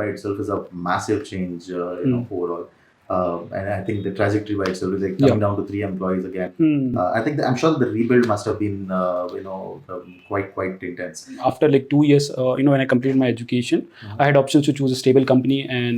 by itself is a massive change, overall. And I think the trajectory by itself is like coming down to 3 employees again. I think I'm sure the rebuild must have been, quite intense. After like 2 years, when I completed my education, I had options to choose a stable company and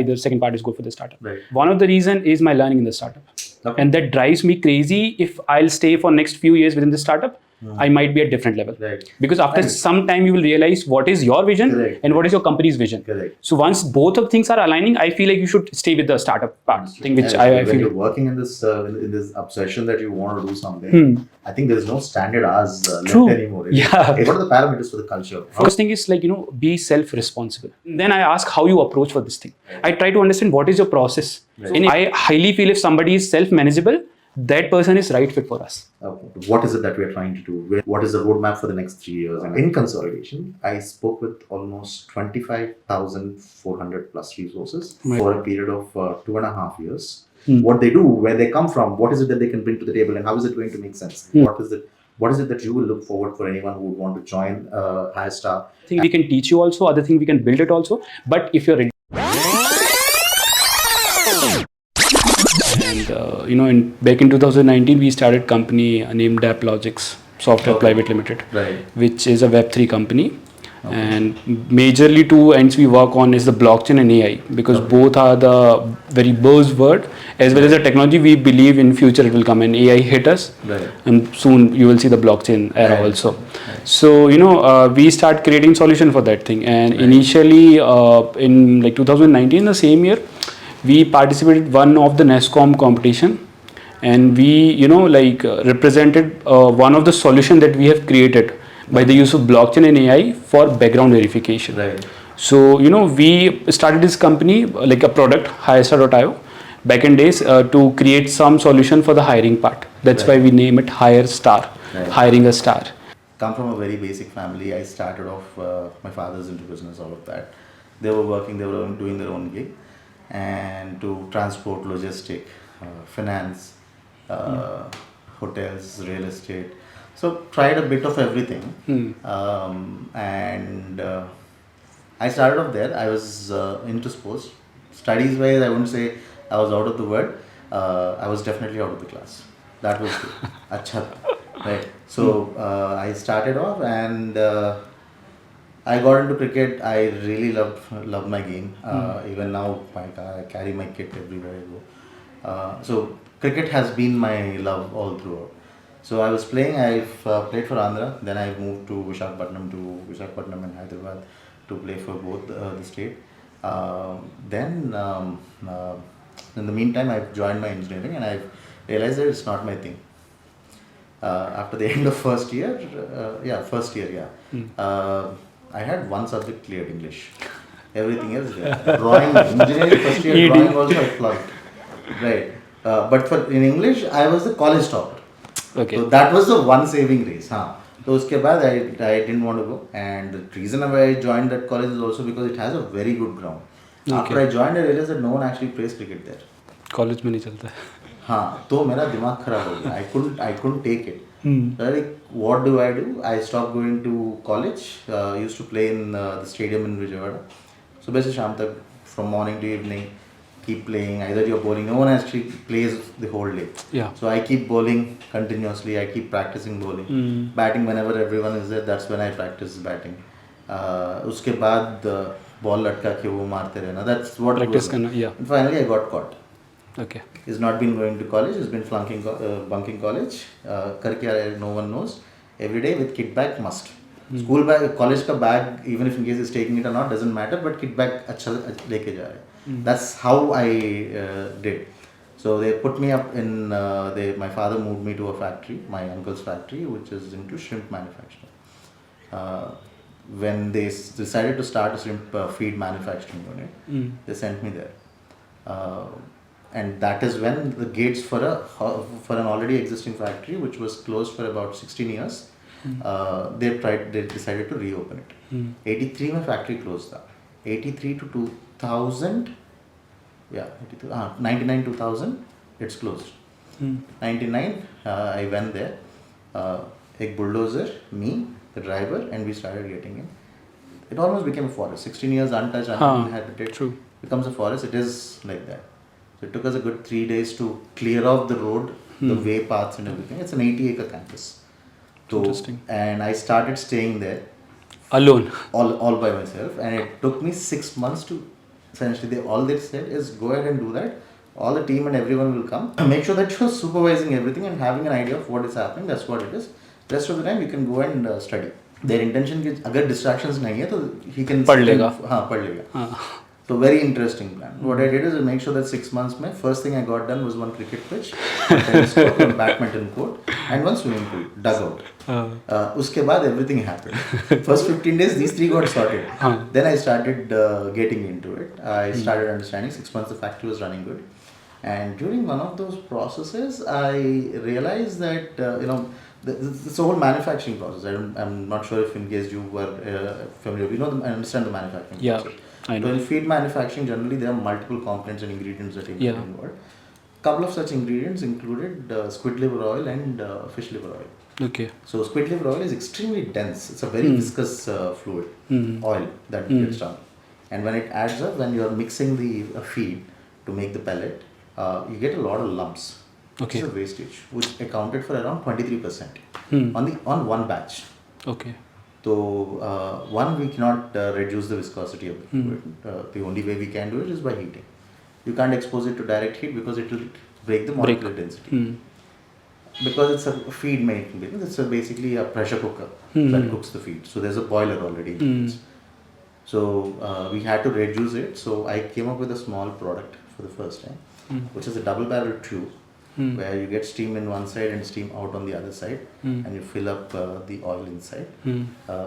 either second part is go for the startup. Right. One of the reason is my learning in the startup. Okay. And that drives me crazy. If I'll stay for next few years within the startup, I might be at different level. Right. Because after some time you will realize what is your vision. Correct. And what is your company's vision. Correct. So once both of things are aligning, I feel like you should stay with the startup part thing, which Yeah, I when feel you're working in this obsession that you want to do something, I think there's no standard hours left True. anymore. Yeah. What are the parameters for the culture? First thing is like, be self-responsible. Then I ask how you approach for this thing. I try to understand what is your process. And I highly feel if somebody is self-manageable, that person is right fit for us. Okay. What is it that we are trying to do? What is the roadmap for the next 3 years? And in consolidation, I spoke with almost 25,400 plus resources for a period of 2.5 years. What they do, where they come from, what is it that they can bring to the table, and how is it going to make sense? What is it that you will look forward for anyone who would want to join Hirestar? I think we can teach you also, other thing we can build it also. But if you're ready. And back in 2019, we started company named AppLogics Software Private Limited, which is a Web3 company. And majorly two ends we work on is the blockchain and AI, because both are the very buzzword as well as the technology we believe in future it will come, and AI hit us, and soon you will see the blockchain era also. So we start creating solution for that thing, and initially in like 2019, the same year, we participated one of the NESCOM competition, and we represented one of the solution that we have created by the use of blockchain and AI for background verification. So we started this company like a product, Hirestar.io, back in days to create some solution for the hiring part. That's why we name it Hirestar, hiring a star. Come from a very basic family. I started off, my father's into business, all of that. They were working, they were doing their own gig, and to transport, logistic, finance, hotels, real estate. So tried a bit of everything, and I started off there. I was into sports. Studies wise, I wouldn't say I was out of the world. I was definitely out of the class. That was good. Acha, right? So I started off, and I got into cricket. I really love my game. Even now, I carry my kit everywhere I go. So cricket has been my love all throughout. So I was playing. I've played for Andhra. Then I moved to Visakhapatnam and Hyderabad to play for both the state. Then in the meantime, I've joined my engineering, and I've realized that it's not my thing. After the end of first year, I had one subject cleared, English. Everything else there. Drawing, engineering first year, drawing also I flunked. Right. But in English, I was the college topper. Okay. So that was the one saving grace. So uske baad I didn't want to go, and the reason why I joined that college is also because it has a very good ground. After I joined, I realized that no one actually plays cricket there. College में नहीं चलता है. हाँ, तो मेरा दिमाग खराब हो गया. I couldn't take it. Like, what do? I stopped going to college. Used to play in the stadium in Vijayawada. So basically, शाम तक from morning to evening, keep playing. Either you're bowling. No one actually plays the whole day. Yeah. So I keep bowling continuously. I keep practicing bowling. Batting whenever everyone is there. That's when I practice batting. उसके बाद ball लटका के वो मारते रहना. That's what practice करना. Yeah. And finally, I got caught. Okay. He's not been going to college. He's been bunking college. करके no one knows. Every day with kit bag must. School bag, college का bag, even if in case he's taking it or not, doesn't matter. But kit bag अच्छा लेके जा रहा है. That's how I did. So they put me up in. My father moved me to a factory, my uncle's factory, which is into shrimp manufacturing. When they decided to start a shrimp feed manufacturing unit, they sent me there. And that is when the gates for an already existing factory, which was closed for about 16 years, they decided to reopen it. 83 में factory closed था. 83 to 2000, 99 2000, it's closed. 99, I went there. एक bulldozer, me, the driver, and we started getting in. it almost became a forest. 16 years untouched, uninhabited, True. becomes a forest. It is like that. So it took us a good 3 days to clear off the road, the way paths and everything. It's an 80-acre campus. So, Interesting. and I started staying there Alone. all by myself, and it took me 6 months to essentially all they said is go ahead and do that. All the team and everyone will come. Make sure that you're supervising everything and having an idea of what is happening. That's what it is. Rest of the time you can go and study. Their intention is अगर distractions नहीं है तो he can पढ़ लेगा. हाँ पढ़ लेगा. So very interesting plan. What I did is make sure that 6 months में first thing I got done was one cricket pitch, one tennis court, one badminton court, and one swimming pool, dugout. उसके बाद everything happened. First 15 days these three got sorted. Then I started getting into it. I started understanding. 6 months the factory was running good, and during one of those processes I realized that it's a whole manufacturing process. I'm not sure if in case you were familiar. I understand the manufacturing process. I know. So in feed manufacturing, generally there are multiple components and ingredients that are involved. Couple of such ingredients included squid liver oil and fish liver oil. Okay. So squid liver oil is extremely dense. It's a very viscous fluid, oil that gets down. And when it adds up, when you are mixing the feed to make the pellet, you get a lot of lumps. Okay. It's a wastage, which accounted for around 23% on one batch. Okay. So, one, we cannot reduce the viscosity of the fluid. The only way we can do it is by heating. You can't expose it to direct heat because it will break the molecular density. Because it's a feed making business, it's basically a pressure cooker that cooks the feed. So, there's a boiler already in place. So, we had to reduce it. So, I came up with a small product for the first time, which is a double barrel tube. Where you get steam in one side and steam out on the other side, and you fill up the oil inside.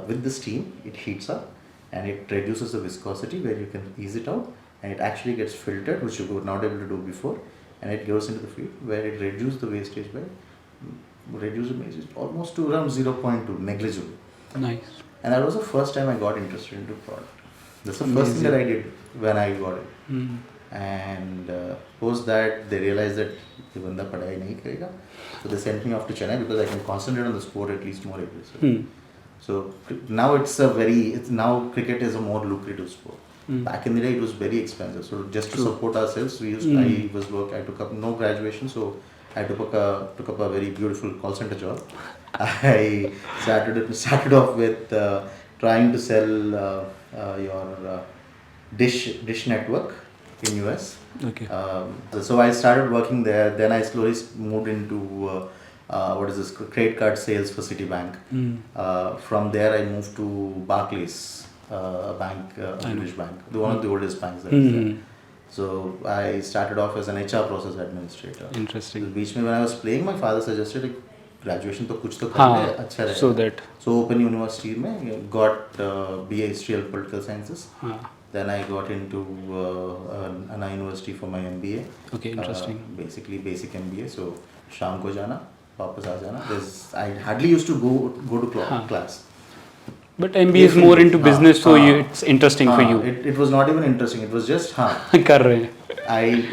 With the steam, it heats up and it reduces the viscosity where you can ease it out, and it actually gets filtered, which you were not able to do before, and it goes into the feed where it reduces the wastage by almost to around 0.2, negligible. Nice. And that was the first time I got interested into product. That's the first thing that I did when I got it. And post that they realized that the banda padhai nahi karega, so they sent me off to Chennai because I can concentrate on the sport at least more aggressively. So now now cricket is a more lucrative sport. Back in the day it was very expensive, so just to support ourselves I took up no graduation, so I took up a very beautiful call center job. I started off with trying to sell your dish network in US. Okay. So I started working there. Then I slowly moved into credit card sales for Citibank. From there I moved to Barclays, a bank, British bank, one of the oldest banks that is there. So I started off as an HR process administrator. Interesting. So बीच में when I was playing, my father suggested graduation तो कुछ तो करना है, अच्छा रहेगा. So Open University में got BA History and Political Sciences. Then I got into Anna University for my MBA. Okay, interesting. Basically basic MBA. So शाम को जाना, वापस आ जाना. I hardly used to go to class. But MBA is more into business, so it's interesting for you. It was not even interesting. It was just कर रहे हैं.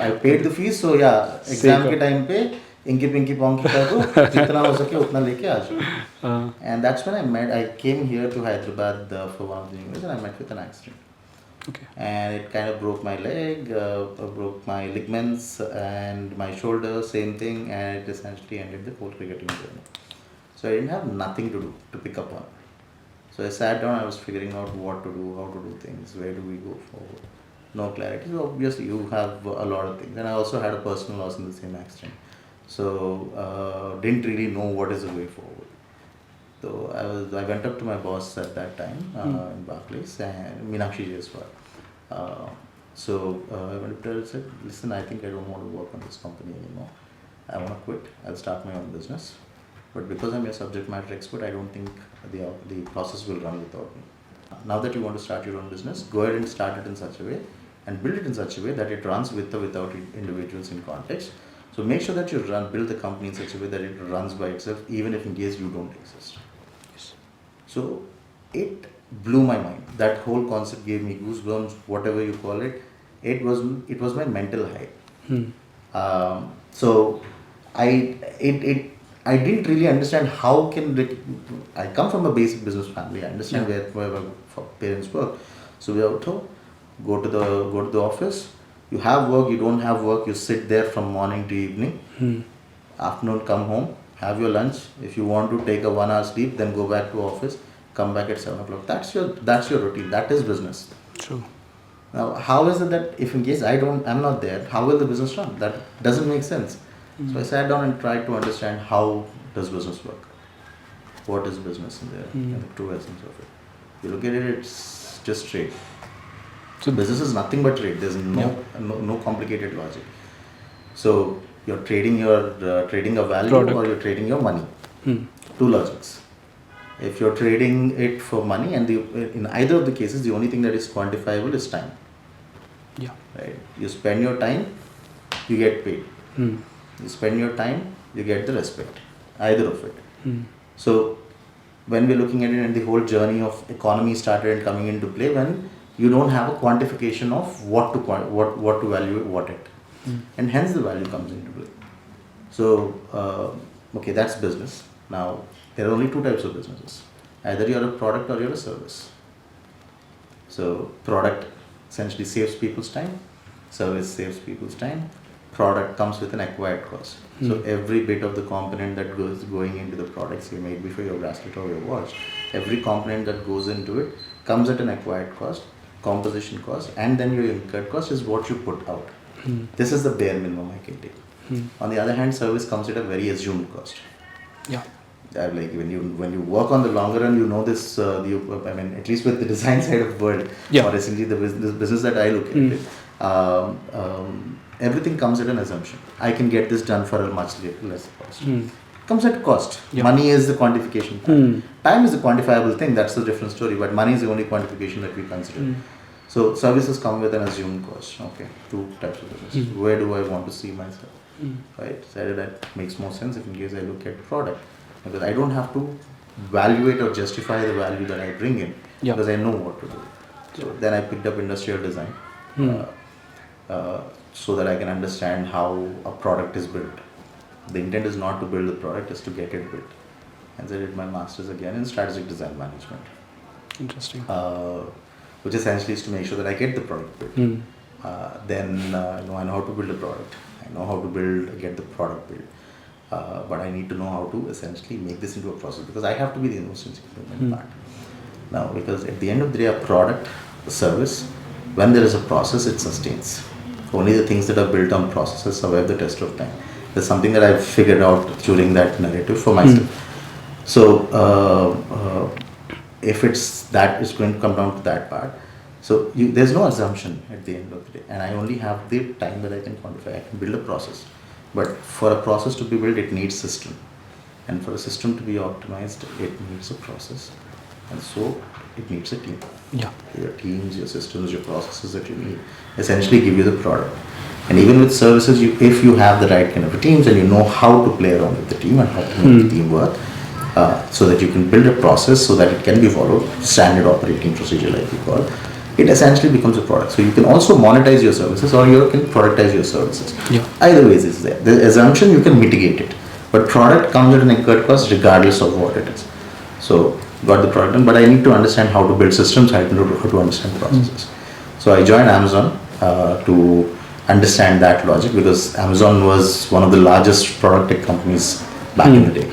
I paid the fees, so exam के time पे inky Pinky ponky कर दो, जितना हो सके उतना लेके आ जाओ. And that's when I came here to Hyderabad for one of the universities, and I met with an accident. Okay. And it kind of broke my leg, broke my ligaments and my shoulder, same thing, and it essentially ended the whole cricketing journey. So I didn't have nothing to do to pick up on. So I sat down, I was figuring out what to do, how to do things, where do we go forward. No clarity. So obviously you have a lot of things. And I also had a personal loss in the same accident. So didn't really know what is the way forward. So I went up to my boss at that time in Barclays, and Meenakshi Jaiswal. So I went up to her and said, listen, I think I don't want to work on this company anymore. I want to quit. I'll start my own business. But because I'm a subject matter expert, I don't think the process will run without me. Now that you want to start your own business, go ahead and start it in such a way and build it in such a way that it runs with or without individuals in context. So make sure that you build the company in such a way that it runs by itself, even if in case you don't exist. Yes. So it blew my mind. That whole concept gave me goosebumps, whatever you call it. It was my mental high. So I didn't really understand how can I come from a basic business family. I understand where our parents work. So we have to go to the office. You have work, you don't have work, you sit there from morning to evening. Afternoon, come home, have your lunch. If you want to take a 1 hour sleep, then go back to office, come back at 7 o'clock. That's your routine. That is business. True. Now, how is it that if in case I'm not there, how will the business run? That doesn't make sense. So I sat down and tried to understand how does business work. What is business in the true essence of it. You look at it, it's just trade. So business is nothing but trade. There's no complicated logic. So you're trading a value Product. or you're trading your money. Two logics. If you're trading it for money, and in either of the cases, the only thing that is quantifiable is time. Yeah. Right. You spend your time, you get paid. You spend your time, you get the respect. Either of it. So when we're looking at it, and the whole journey of economy started coming into play, when you don't have a quantification of what to value what it, and hence the value comes into play. So okay, that's business. Now there are only two types of businesses. Either you're a product or you're a service. So product essentially saves people's time. Service saves people's time. Product comes with an acquired cost. So every bit of the component that goes going into the products you made before your bracelet or your watch, every component that goes into it comes at an acquired cost, composition cost, and then your incurred cost is what you put out. This is the bare minimum I can take. On the other hand, service comes at a very assumed cost. Yeah. Like when you work on the longer run, you know this. At least with the design side of the world, or essentially the business that I look at, everything comes at an assumption. I can get this done for a much less cost. Comes at cost. Money is the quantification part. Time is a quantifiable thing. That's the different story. But money is the only quantification that we consider. So services come with an assumed cost. Okay, two types of business. Where do I want to see myself? Right. So that makes more sense if in case I look at product, because I don't have to evaluate or justify the value that I bring in, because I know what to do. So then I picked up industrial design, so that I can understand how a product is built. The intent is not to build the product, is to get it built. And so I did my master's again in strategic design management. Interesting. Which essentially is to make sure that I get the product built. Then I know how to build a product. I know how to get the product built. But I need to know how to essentially make this into a process, because I have to be the most improvement part. Now, because at the end of the day, a product, a service, when there is a process, it sustains. Only the things that are built on processes survive the test of time. There's something that I've figured out during that narrative for myself. So if it's going to come down to that part. So there's no assumption at the end of the day, and I only have the time that I can quantify. I can build a process, but for a process to be built, it needs system, and for a system to be optimized, it needs a process, and so it needs a team. Yeah. Your teams, your systems, your processes that you need essentially give you the product. And even with services, if you have the right kind of teams and you know how to play around with the team and how to make the team work, so that you can build a process so that it can be followed, standard operating procedure like we call, it essentially becomes a product. So you can also monetize your services, or you can productize your services. Either ways is there. The assumption, you can mitigate it, but product comes at an incurred cost regardless of what it is. So got the product done, but I need to understand how to build systems, how to understand processes. So I joined Amazon to understand that logic, because Amazon was one of the largest product tech companies back in the day.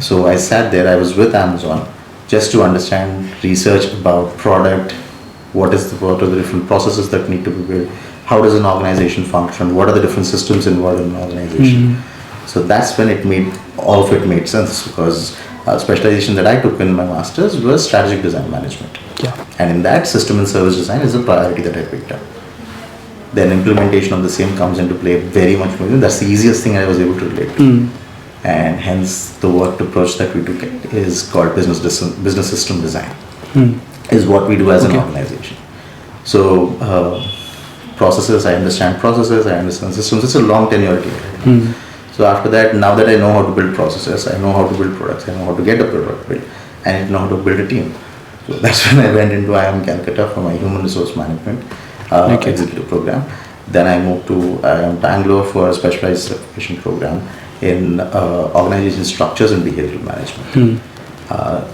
So I sat there, I was with Amazon just to understand, research about product, what are the different processes that need to be built, how does an organization function, what are the different systems involved in an organization. So that's when all of it made sense, because specialization that I took in my master's was strategic design management. And in that, system and service design is a priority that I picked up. Then implementation of the same comes into play very much more. That's the easiest thing I was able to relate to. And hence the worked approach that we took is called business system design. Is what we do as an organization. So processes, I understand systems. It's a long tenure here. So after that, now that I know how to build processes, I know how to build products, I know how to get a product built, and I know how to build a team. So that's when I went into IIM Calcutta for my human resource management executive program. Then I moved to Bangalore for a specialized certification program in organization structures and behavioral management.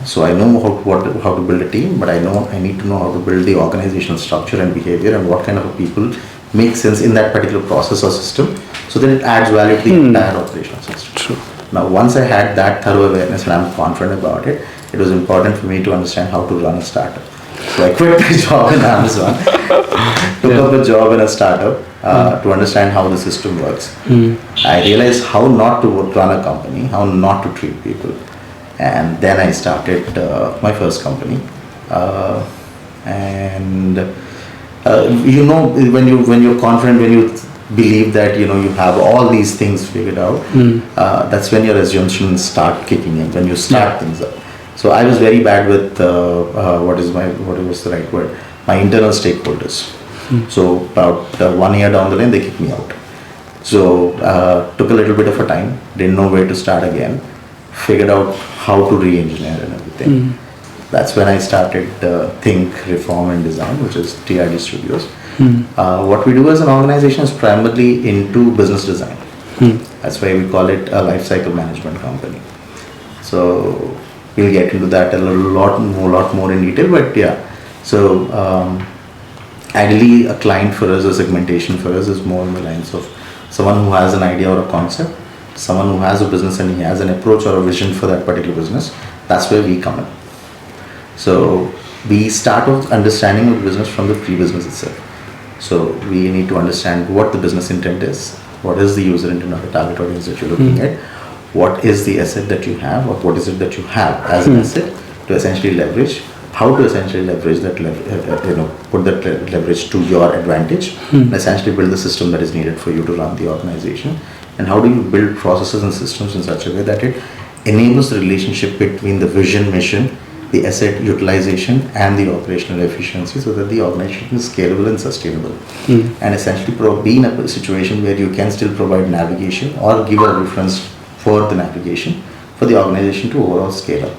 So I know how to build a team, but I need to know how to build the organizational structure and behavior and what kind of people make sense in that particular process or system, so that it adds value to the entire operational system. True. Now, once I had that thorough awareness and I'm confident about it, it was important for me to understand how to run a startup. So I quit my job in Amazon, took up a job in a startup to understand how the system works. I realized how not to run a company, how not to treat people. And then I started my first company. When you're confident, when you believe that you have all these things figured out, that's when your assumptions start kicking in, when you start things up. So I was very bad with what was the right word, my internal stakeholders. So about 1 year down the line, they kicked me out. So took a little bit of a time, didn't know where to start again, figured out how to re-engineer and everything. That's when I started Think, Reform and Design, which is TRD Studios. What we do as an organization is primarily into business design. That's why we call it a life cycle management company. So we'll get into that a lot more in detail, but yeah. So ideally, a client for us, a segmentation for us is more in the lines of someone who has an idea or a concept, someone who has a business and he has an approach or a vision for that particular business. That's where we come in. So we start with understanding of business from the pre-business itself. So we need to understand what the business intent is, what is the user intent or the target audience that you're looking at, what is the asset that you have, or what is it that you have as an asset to essentially leverage, how to essentially leverage that, put that leverage to your advantage, and essentially build the system that is needed for you to run the organization. And how do you build processes and systems in such a way that it enables the relationship between the vision, mission, the asset utilization and the operational efficiency, so that the organization is scalable and sustainable. And essentially be in a situation where you can still provide navigation or give a reference for the navigation for the organization to overall scale up.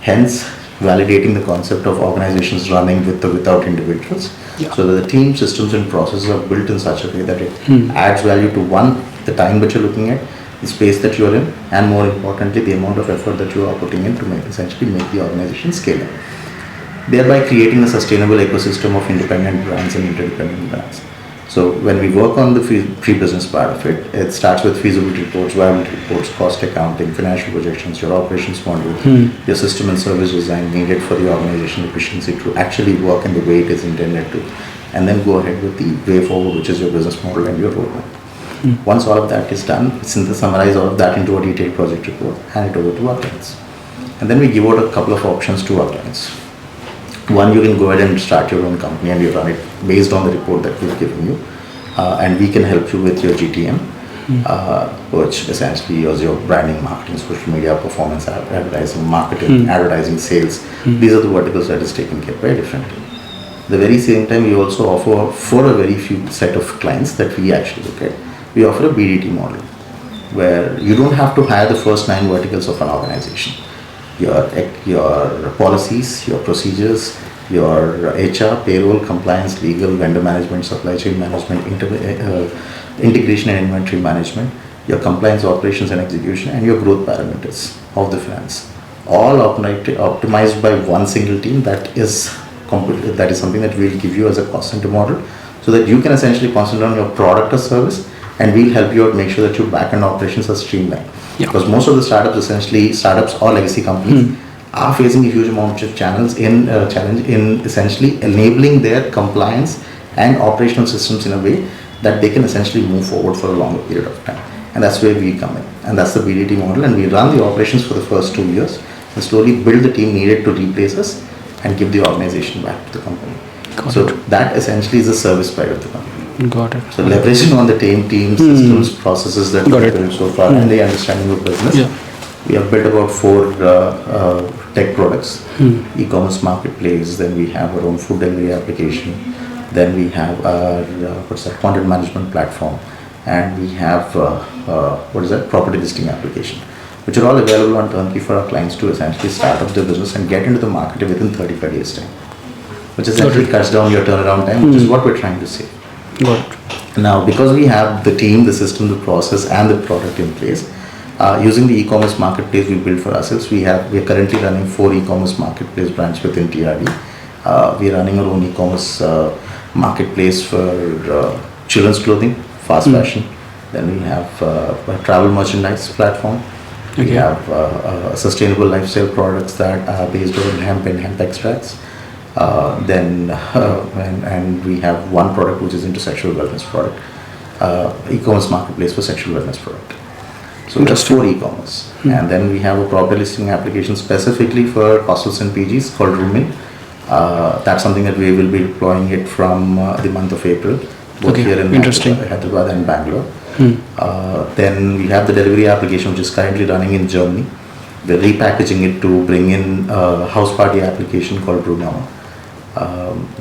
Hence, validating the concept of organizations running with or without individuals, so that the team, systems and processes are built in such a way that it adds value to the time that you're looking at, the space that you're in, and more importantly, the amount of effort that you are putting in to essentially make the organization scale up, thereby creating a sustainable ecosystem of independent brands and interdependent brands. So when we work on the pre-business part of it, it starts with feasibility reports, viability reports, cost accounting, financial projections, your operations model, your system and service design needed for the organization efficiency to actually work in the way it is intended to, and then go ahead with the way forward, which is your business model and your roadmap. Once all of that is done, summarize all of that into a detailed project report, hand it over to our clients. And then we give out a couple of options to our clients. One, you can go ahead and start your own company and you run it based on the report that we've given you. And we can help you with your GTM, which essentially is your branding, marketing, social media, performance, advertising, marketing, advertising, sales. These are the verticals that is taken care by differently. At the very same time, we also offer for a very few set of clients that we actually look at, we offer a BDT model where you don't have to hire the first 9 verticals of an organization. Your policies, your procedures, your HR, payroll, compliance, legal, vendor management, supply chain management, integration and inventory management, your compliance, operations and execution, and your growth parameters of the finance, all optimized by one single team. That is something that we'll give you as a cost center model, so that you can essentially concentrate on your product or service, and we'll help you out make sure that your back-end operations are streamlined. Because most of the startups or legacy companies are facing a huge amount of challenge in essentially enabling their compliance and operational systems in a way that they can essentially move forward for a longer period of time. And that's where we come in. And that's the BDT model. And we run the operations for the first 2 years and slowly build the team needed to replace us and give the organization back to the company. That essentially is the service side of the company. Got it. So leveraging on the team systems, processes that we've built so far, and the understanding of business. We have built about 4 tech products, e-commerce marketplace, then we have our own food delivery application, then we have our content management platform, and we have property listing application, which are all available on turnkey for our clients to essentially start up their business and get into the market within 35 days time, which essentially cuts down your turnaround time, which is what we're trying to say. Got it. Now, because we have the team, the system, the process, and the product in place, Using the e-commerce marketplace we built for ourselves, we are currently running 4 e-commerce marketplace branch within TRD. We are running our own e-commerce marketplace for children's clothing, fast fashion. Then we have a travel merchandise platform. We have sustainable lifestyle products that are based on hemp and hemp extracts. And we have one product which is into sexual wellness product, e-commerce marketplace for sexual wellness product. So just for e-commerce. And then we have a property listing application specifically for hostels and PGs called Room. That's something that we will be deploying it from the month of April, both here in Hyderabad and Bangalore. Then we have the delivery application which is currently running in Germany. We're repackaging it to bring in a house party application called Raam.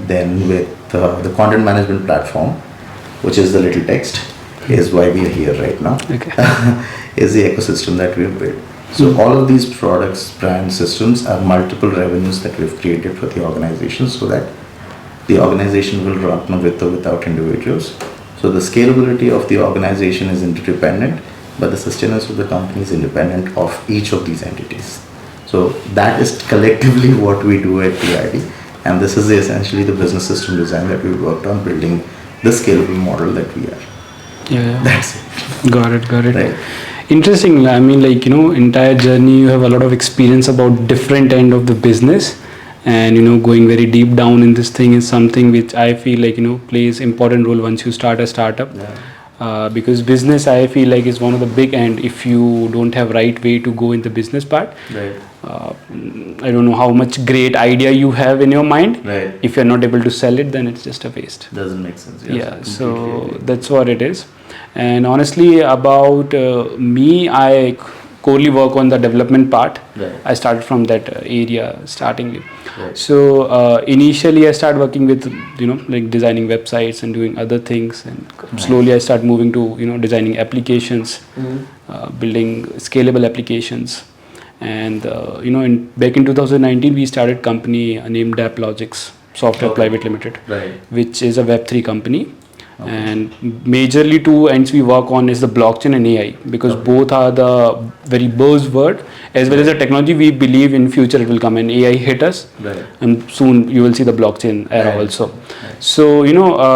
Then with the content management platform, which is the little text, is why we are here right now, is the ecosystem that we've built. So all of these products, brand systems are multiple revenues that we've created for the organization so that the organization will run with or without individuals. So the scalability of the organization is interdependent, but the sustenance of the company is independent of each of these entities. So that is collectively what we do at TRD, and this is essentially the business system design that we worked on building the scalable model that we are. Yeah. That's it. Got it. Right. Interesting. I mean, entire journey, you have a lot of experience about different end of the business, and going very deep down in this thing is something which I feel plays important role once you start a startup. Because business, I feel like, is one of the big end if you don't have right way to go in the business part. Right. I don't know how much great idea you have in your mind. Right. If you're not able to sell it, then it's just a waste. Doesn't make sense. Yeah. So that's what it is. And honestly, about me, I corely work on the development part. Right. I started from that area startingly. Right. So initially I started working with designing websites and doing other things, and slowly I started moving to designing applications, building scalable applications. And back in 2019 we started company named Logics Software Private Limited, which is a Web3 company. And majorly two ends we work on is the blockchain and AI, because both are the very buzzword, as well as the technology we believe in future it will come, and AI hit us, and soon you will see the blockchain era also. So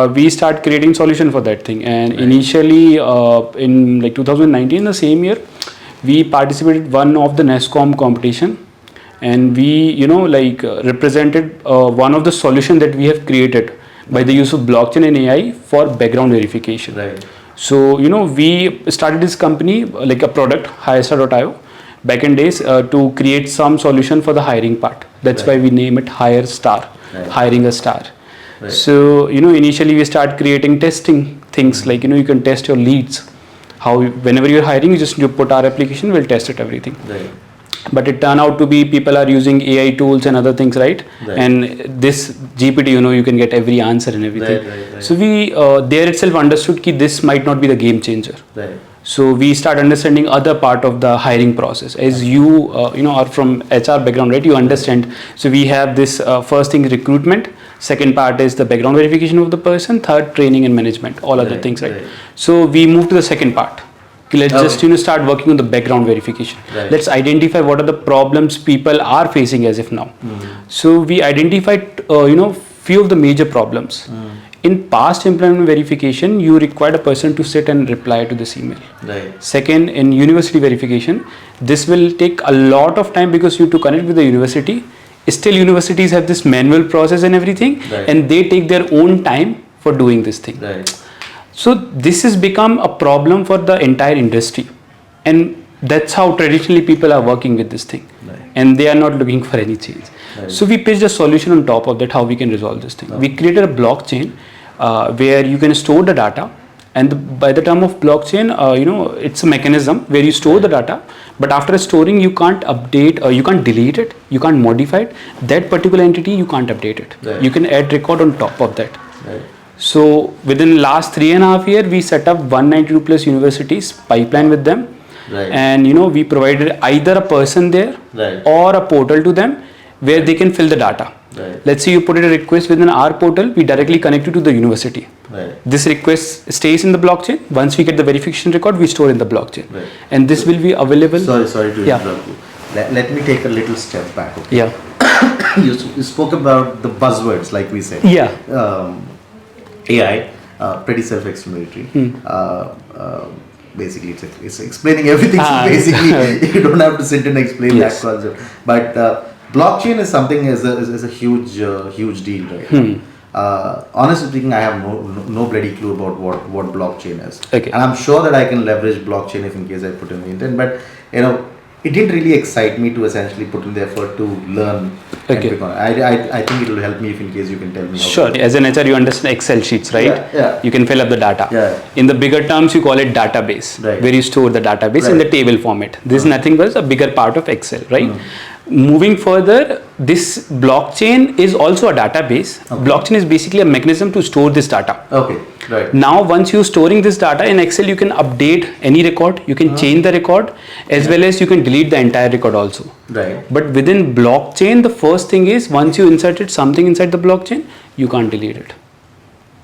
we start creating solution for that thing, and initially in 2019, the same year, we participated one of the NESCOM competition, and we represented one of the solution that we have created by the use of blockchain and AI for background verification. So we started this company like a product, Hirestar.io, back in days to create some solution for the hiring part. That's why we name it Hirestar, hiring a star. So initially we start creating testing things like you can test your leads. How whenever you're hiring, you put our application, we'll test it, everything. But it turned out to be people are using AI tools and other things, right? And this GPT, you can get every answer and everything. So we there itself understood that this might not be the game changer. So we start understanding other part of the hiring process. As you are from HR background, right? You understand. So we have this first thing, recruitment. Second part is the background verification of the person. Third, training and management. All other things, right? So we move to the second part. Let's just start working on the background verification. Let's identify what are the problems people are facing as of now. So we identified few of the major problems. In past employment verification, you required a person to sit and reply to this email. Second, in university verification, this will take a lot of time because you have to connect with the university. Still, universities have this manual process and everything, and they take their own time for doing this thing. So this has become a problem for the entire industry, and that's how traditionally people are working with this thing, and they are not looking for any change. So we pitched a solution on top of that, how we can resolve this thing. We created a blockchain where you can store the data, and by the term of blockchain, it's a mechanism where you store the data, but after storing, you can't update, you can't delete it, you can't modify it. That particular entity, you can't update it. You can add record on top of that. So within last 3.5 years, we set up 192 plus universities, pipeline with them, and we provided either a person there or a portal to them where they can fill the data. Right. Let's say you put a request within our portal, we directly connect you to the university. Right. This request stays in the blockchain. Once we get the verification record, we store in the blockchain. Right. And this will be available. Sorry to interrupt you. Let me take a little step back. Okay? Yeah. You spoke about the buzzwords, like we said. Yeah. AI, pretty self-explanatory. Basically, it's explaining everything. So basically, you don't have to sit and explain that concept. But blockchain is something is a huge deal, right? Honestly speaking, I have no bloody clue about what blockchain is. Okay. And I'm sure that I can leverage blockchain if in case I put in the intent. But it didn't really excite me to essentially put in the effort to learn. Okay. I think it will help me if in case you can tell me. Sure. As an HR, you understand Excel sheets, right? Yeah. You can fill up the data. Yeah. In the bigger terms, you call it database, right, where you store the database in the table format. This is nothing but a bigger part of Excel, right? Moving further, this blockchain is also a database. Okay. Blockchain is basically a mechanism to store this data. Okay, right. Now, once you're storing this data in Excel, you can update any record, you can change the record, as well as you can delete the entire record also. Right. But within blockchain, the first thing is once you inserted something inside the blockchain, you can't delete it.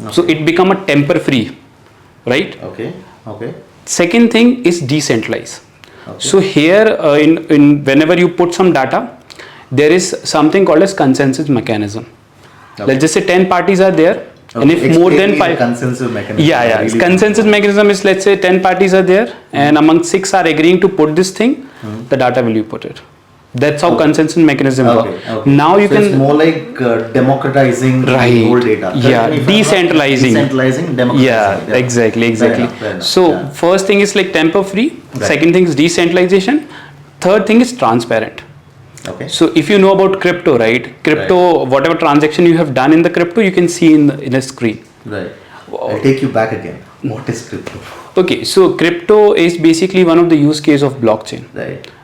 Okay. So it become a temper free, right? Okay. Second thing is decentralized. Okay. So here, in whenever you put some data, there is something called as consensus mechanism. Okay. Let's just say 10 parties are there, and if more than 5 consensus mechanism. yeah, really consensus mechanism is, let's say 10 parties are there, and among 6 are agreeing to put this thing, the data will be put it. That's how consensus mechanism works. Now you can. It's more like democratizing the whole data. Yeah, decentralizing. Democratizing. Yeah, exactly. Fair enough. So first thing is like temper free. Right. Second thing is decentralization. Third thing is transparent. Okay. So if you know about crypto, right? Crypto, whatever transaction you have done in the crypto, you can see in a screen. Right. I'll take you back again. What is crypto? Okay, so crypto is basically one of the use case of blockchain.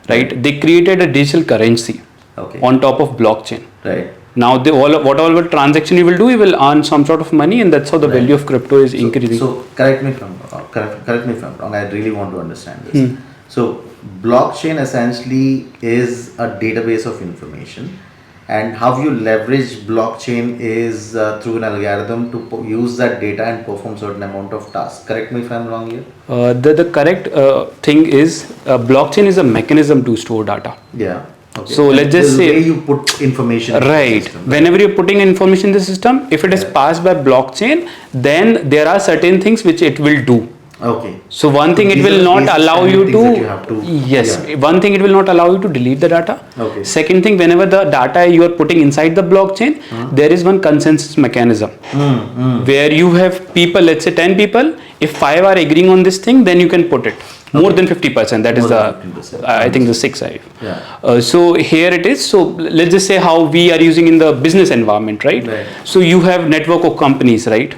Right? They created a digital currency on top of blockchain. Right. Now, whatever transaction you will do, you will earn some sort of money, and that's how the value of crypto is increasing. So correct me if I'm wrong. I really want to understand this. So blockchain essentially is a database of information, and how you leverage blockchain is through an algorithm to use that data and perform certain amount of tasks. Correct me if I'm wrong here. The correct thing is blockchain is a mechanism to store data. Yeah. Okay. So let's just say the way you put information in right. the system, Whenever you're putting information in the system, if it is passed by blockchain, then there are certain things which it will do. Okay. So one thing, it will not allow you to, yes, yeah. One thing, it will not allow you to delete the data. Okay. Second thing, whenever the data you are putting inside the blockchain, there is one consensus mechanism where you have people, let's say 10 people, if 5 are agreeing on this thing, then you can put it. More than 50%, that is the, I think the 6 I. Yeah. So here it is. So let's just say how we are using in the business environment, right? So you have network of companies, right?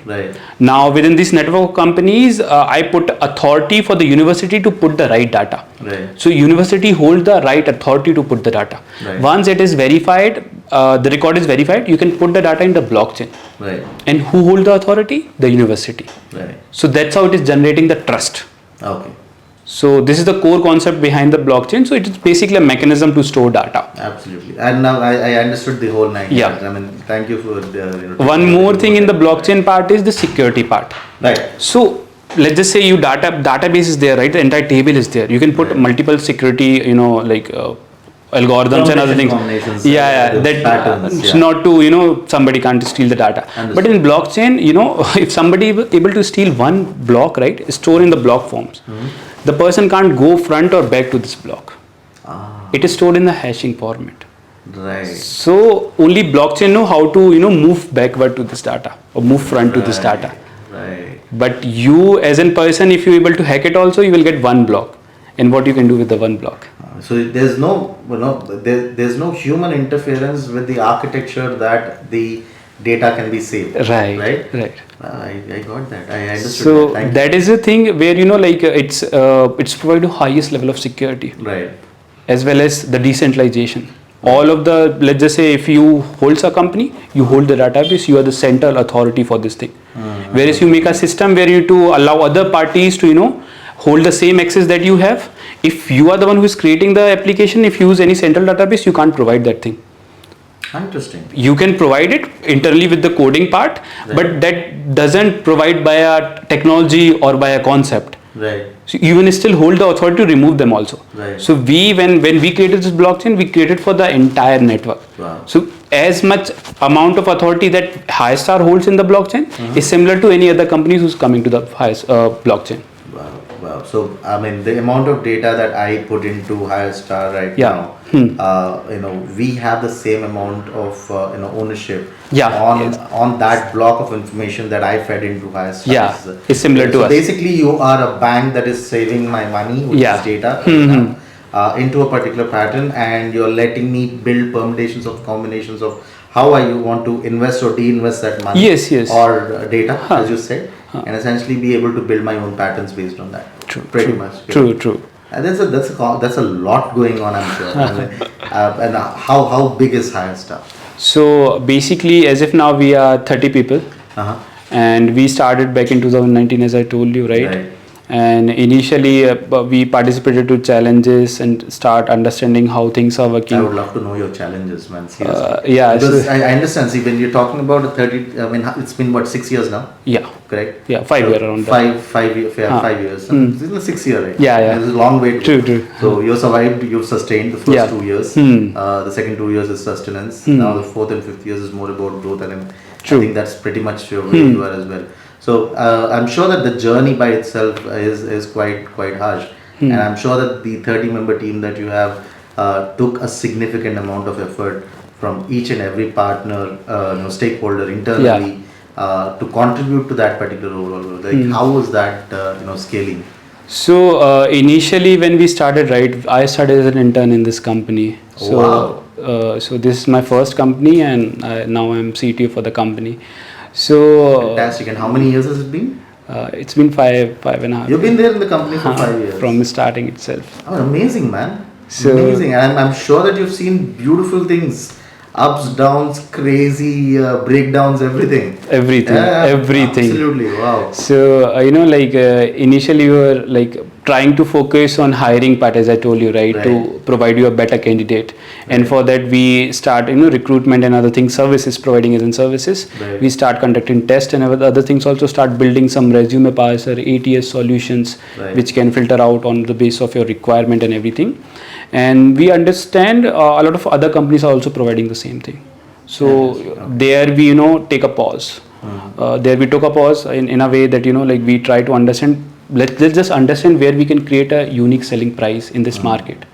Now within this network of companies, I put authority for the university to put the right data. So university hold the right authority to put the data. Once it is verified, the record is verified, you can put the data in the blockchain. And who hold the authority? The university. So that's how it is generating the trust. Okay. So this is the core concept behind the blockchain. So it is basically a mechanism to store data. Absolutely. And now I understood the whole nine. Yeah. I mean, thank you for one more thing in the blockchain part is the security part. So let's just say database is there, right? The entire table is there. You can put multiple security, like algorithms and other things. Patterns, not to, somebody can't steal the data. But in blockchain, if somebody is able to steal one block, right, store in the block forms, the person can't go front or back to this block. It is stored in the hashing format. So only blockchain know how to, move backward to this data or move front to this data. But you as a person, if you're able to hack it also, you will get one block. And what you can do with the one block. So there's no, there's no human interference with the architecture that the data can be saved. Right. I got that. I understood. So that is the thing where it's provide the highest level of security. As well as the decentralization. All of the, let's just say if you hold a company, you hold the database, you are the central authority for this thing. Whereas you make a system where you to allow other parties to hold the same access that you have. If you are the one who is creating the application, if you use any central database, you can't provide that thing. Interesting. You can provide it internally with the coding part, but that doesn't provide by a technology or by a concept. Right. So you will still hold the authority to remove them also. Right. So when we created this blockchain, we created for the entire network. Wow. So as much amount of authority that Hirestar holds in the blockchain is similar to any other companies who's coming to the blockchain. Wow. So, I mean, the amount of data that I put into Hirestar right Yeah. now, we have the same amount of, ownership Yeah. on that block of information that I fed into Hirestar. Yeah. It's similar to So us. basically, you are a bank that is saving my money with Yeah. this data into a particular pattern, and you're letting me build permutations of combinations of how I want to invest or de-invest that money. Yes. Or data, as you said. And essentially be able to build my own patterns based on that. Pretty much. True. And that's a lot going on, I'm sure. I mean, and how big is Hirestar? So basically, as if now we are 30 people, and we started back in 2019, as I told you, right? And initially, we participated to challenges and start understanding how things are working. I would love to know your challenges, man. Seriously. Yeah. Because I understand. See, when you're talking about 30, I mean, it's been what, 6 years now? Yeah. Correct? Yeah, 5 years around that. 5 years. This is the 6th year, right? Yeah. It's a long way to go. True. So you survived, you've sustained the first 2 years. The second 2 years is sustenance. Now the fourth and fifth years is more about growth, and I think that's pretty much where you are as well. So I'm sure that the journey by itself is quite harsh, and I'm sure that the 30-member team that you have took a significant amount of effort from each and every partner, stakeholder internally to contribute to that particular overall. Like how was that scaling? So initially when we started, right, I started as an intern in this company. So Wow. So this is my first company, and now I'm CTO for the company. So Fantastic. And how many years has it been? It's been five and a half. You've been there in the company for 5 years. From starting itself. Oh, amazing, man. So, amazing. And I'm sure that you've seen beautiful things. Ups, downs, crazy breakdowns, everything. Everything. Absolutely. Wow. So, initially we were trying to focus on hiring part, as I told you, right, to provide you a better candidate. And for that we start, recruitment and other things, services, providing as in services. We start conducting tests and other things, also start building some resume parser, ATS solutions, which can filter out on the basis of your requirement and everything. And we understand a lot of other companies are also providing the same thing. So there we take a pause. There we took a pause in a way that we try to understand. Let's just understand where we can create a unique selling price in this market.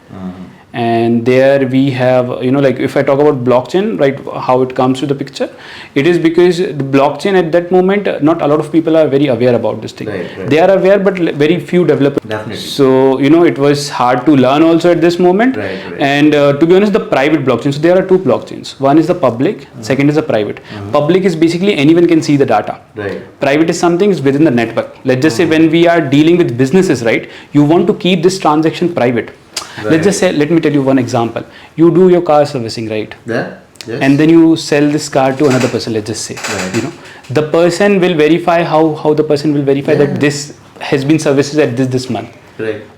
And there we have, if I talk about blockchain, right, how it comes to the picture, it is because the blockchain at that moment, not a lot of people are very aware about this thing. They are aware, but very few developers. Definitely. So, it was hard to learn also at this moment. And to be honest, the private blockchain, so there are two blockchains. One is the public, second is the private. Public is basically anyone can see the data. Private is something is within the network. Let's just say when we are dealing with businesses, right, you want to keep this transaction private. Let's just say, let me tell you one example. You do your car servicing, right? Yeah. Yes. And then you sell this car to another person, let's just say. The person will verify how the person will verify that this has been serviced at this month.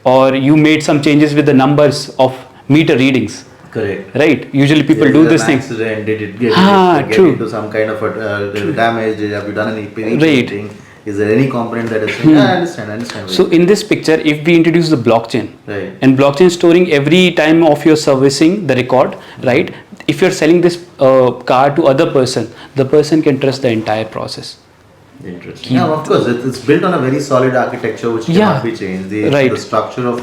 Or you made some changes with the numbers of meter readings. Correct. Right. Usually people do this thing. Accident, did it get into some kind of a damage? Have you done any painting? Is there any component that is I understand. So in this picture, if we introduce the blockchain, and blockchain storing every time of your servicing the record, right? If you're selling this car to other person, the person can trust the entire process. Interesting. Yeah, of course, it's built on a very solid architecture which cannot be changed. The structure of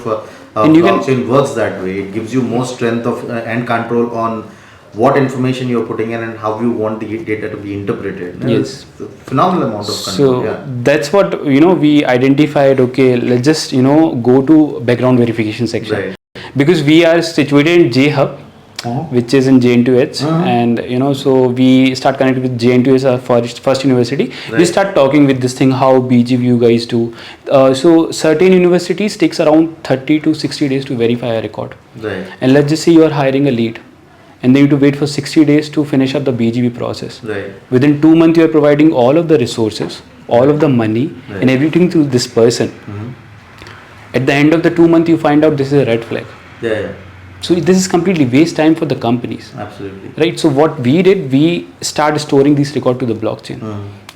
blockchain works that way. It gives you more strength of and control on what information you're putting in and how you want the data to be interpreted. Yes. It's a phenomenal amount of control. So that's what we identified. Okay, let's just go to background verification section, because we are situated in J Hub, which is in JN2H, and so we start connecting with JN2H, our first university. We start talking with this thing, how BGV you guys do. So certain universities takes around 30 to 60 days to verify a record. And let's just say you are hiring a lead, and then you have to wait for 60 days to finish up the BGV process. Within 2 months, you are providing all of the resources, all of the money, and everything to this person. At the end of the 2 months, you find out this is a red flag. So this is completely waste time for the companies. Absolutely. Right. So what we did, we started storing this record to the blockchain.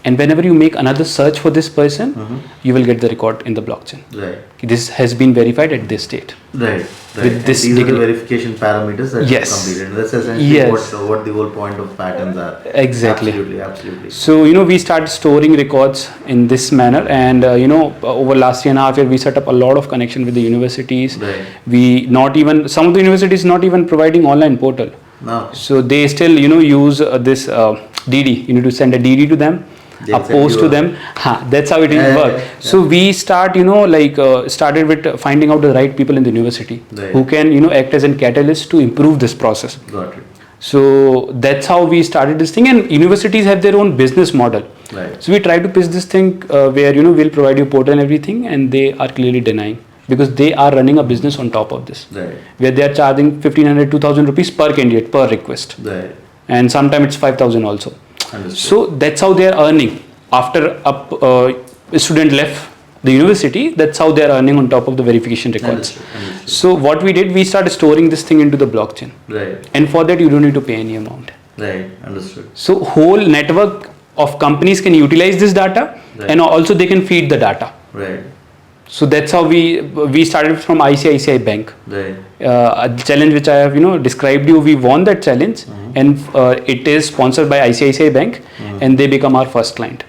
And whenever you make another search for this person, you will get the record in the blockchain. Right. This has been verified at this state. Right. With this these are the verification parameters that Yes. are completed. That's essentially Yes. what the whole point of patterns are. Exactly. Absolutely. So, we started storing records in this manner, and over last 3.5 years, we set up a lot of connection with the universities. Right. Some of the universities not even providing online portal. No. So they still, use this DD. You need to send a DD to them, a post to them. That's how it is work. So we start, started with finding out the right people in the university who can, act as a catalyst to improve this process. Got it. So that's how we started this thing, and universities have their own business model. Right. So we try to pitch this thing where we'll provide you portal and everything, and they are clearly denying because they are running a business on top of this. Right. Where they are charging 1,500, 2,000 rupees per candidate per request. Right. And sometimes it's 5,000 also. Understood. So that's how they are earning. After a student left the university, that's how they are earning on top of the verification records. Understood. So what we did, we started storing this thing into the blockchain. Right. And for that, you don't need to pay any amount. Right. Understood. So whole network of companies can utilize this data, and also they can feed the data. Right. So that's how we started from ICICI Bank. Right. A challenge which I have described you, we won that challenge, and it is sponsored by ICICI Bank, and they become our first client.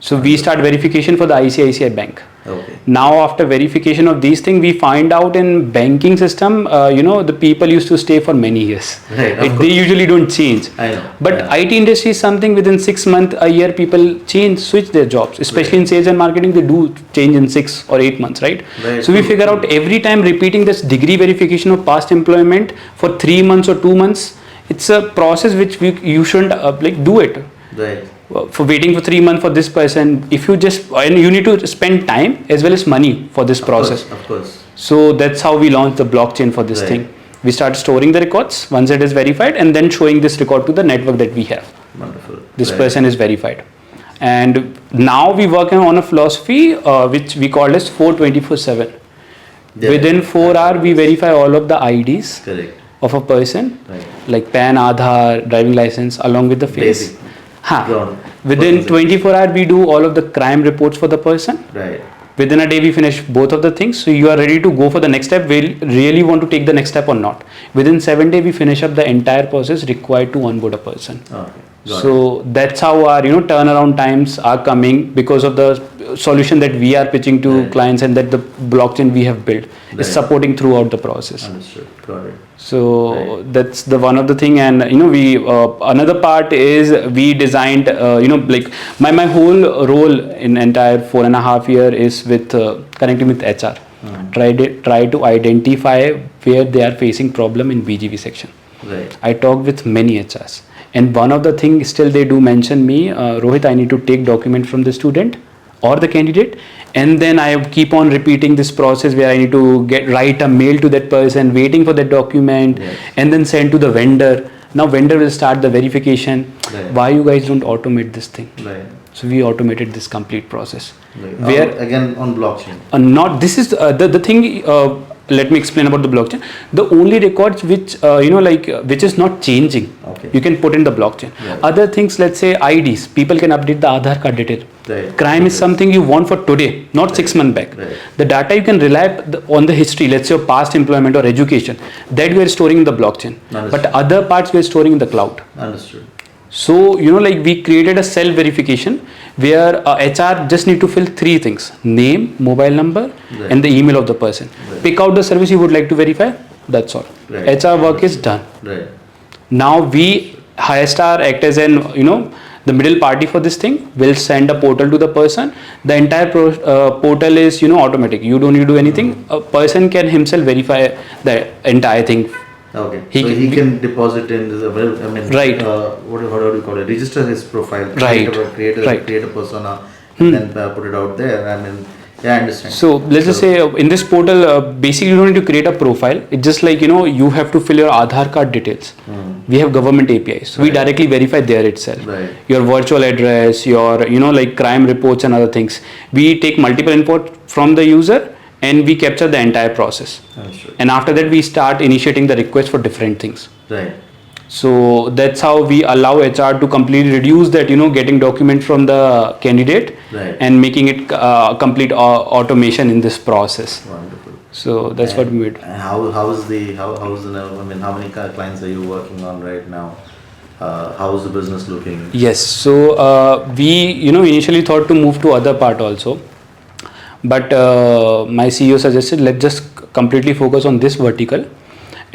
So we start verification for the ICICI Bank. Okay. Now after verification of these things, we find out in banking system, the people used to stay for many years. Right, They usually don't change. I know. But IT industry is something within 6 months, a year, people switch their jobs. Especially in sales and marketing, they do change in 6 or 8 months, right? So we figure out every time repeating this degree verification of past employment for 3 months or 2 months, it's a process which you shouldn't do it. Right. For waiting for 3 months for this person, if you and you need to spend time as well as money for this process. Of course. So that's how we launched the blockchain for this thing. We start storing the records once it is verified, and then showing this record to the network that we have. Wonderful. This person is verified. And now we work on a philosophy which we call as 4/24/7. Within 4 hours, we verify all of the IDs of a person, like PAN, Aadhaar, driving license, along with the face. Basic. Within 24 hours, we do all of the crime reports for the person. Right. Within a day, we finish both of the things. So you are ready to go for the next step. We really want to take the next step or not. Within 7 days, we finish up the entire process required to onboard a person. Okay. So that's how our turnaround times are coming because of the solution that we are pitching to clients, and that the blockchain we have built is supporting throughout the process. Understood. Got it. So that's the one of the thing, and we another part is we designed my whole role in entire 4.5 years is with connecting with HR. Try to identify where they are facing problem in BGV section. Right. I talked with many HRs. And one of the things still they do mention me, Rohit, I need to take document from the student or the candidate, and then I keep on repeating this process where I need to write a mail to that person, waiting for that document, and then send to the vendor. Now vendor will start the verification. Why you guys don't automate this thing? Right. So we automated this complete process. Where again on blockchain. Not this is the thing. Let me explain about the blockchain. The only records which which is not changing, you can put in the blockchain. Other things, let's say IDs, people can update the Aadhaar card detail. Crime is something you want for today, not 6 months back. The data you can rely on the history, let's say your past employment or education, that we are storing in the blockchain. But other parts we are storing in the cloud. Understood. So we created a self verification where HR just need to fill 3 things: name, mobile number, and the email of the person. Pick out the service you would like to verify. That's all. HR work is done. Now we Hirestar act as the middle party for this thing. Will send a portal to the person. The entire portal is automatic. You don't need to do anything. A person can himself verify the entire thing. Okay. He can deposit in the what do you call it? Register his profile. Create a persona, and then put it out there. I understand. So let's just say in this portal, basically you don't need to create a profile. It's just like you have to fill your Aadhaar card details. We have government APIs, so we directly verify there itself. Your virtual address, your crime reports and other things. We take multiple input from the user, and we capture the entire process. Understood. And after that, we start initiating the request for different things. Right. So that's how we allow HR to completely reduce that, getting documents from the candidate, Right. and making it complete automation in this process. Wonderful. So that's what we made. And how's the I mean, how many clients are you working on right now? How's the business looking? Yes. So we initially thought to move to other part also, but my CEO suggested let's just completely focus on this vertical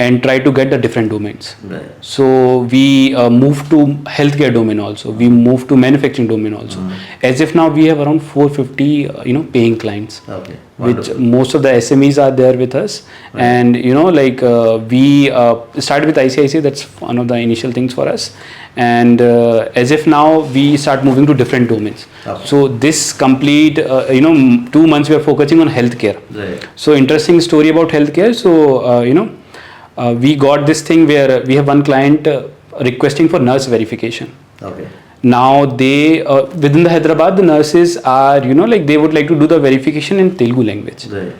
and try to get the different domains. Right. So we moved to healthcare domain also. We moved to manufacturing domain also. As if now we have around 450 paying clients. Okay. Which Wonderful. most of the SMEs are there with us. Right. And we started with ICICI. That's one of the initial things for us. And as if now we start moving to different domains. Okay. So this complete 2 months we are focusing on healthcare. Right. So interesting story about healthcare. So we got this thing where we have one client requesting for nurse verification. Okay. Now they within the Hyderabad, the nurses are they would like to do the verification in Telugu language Right.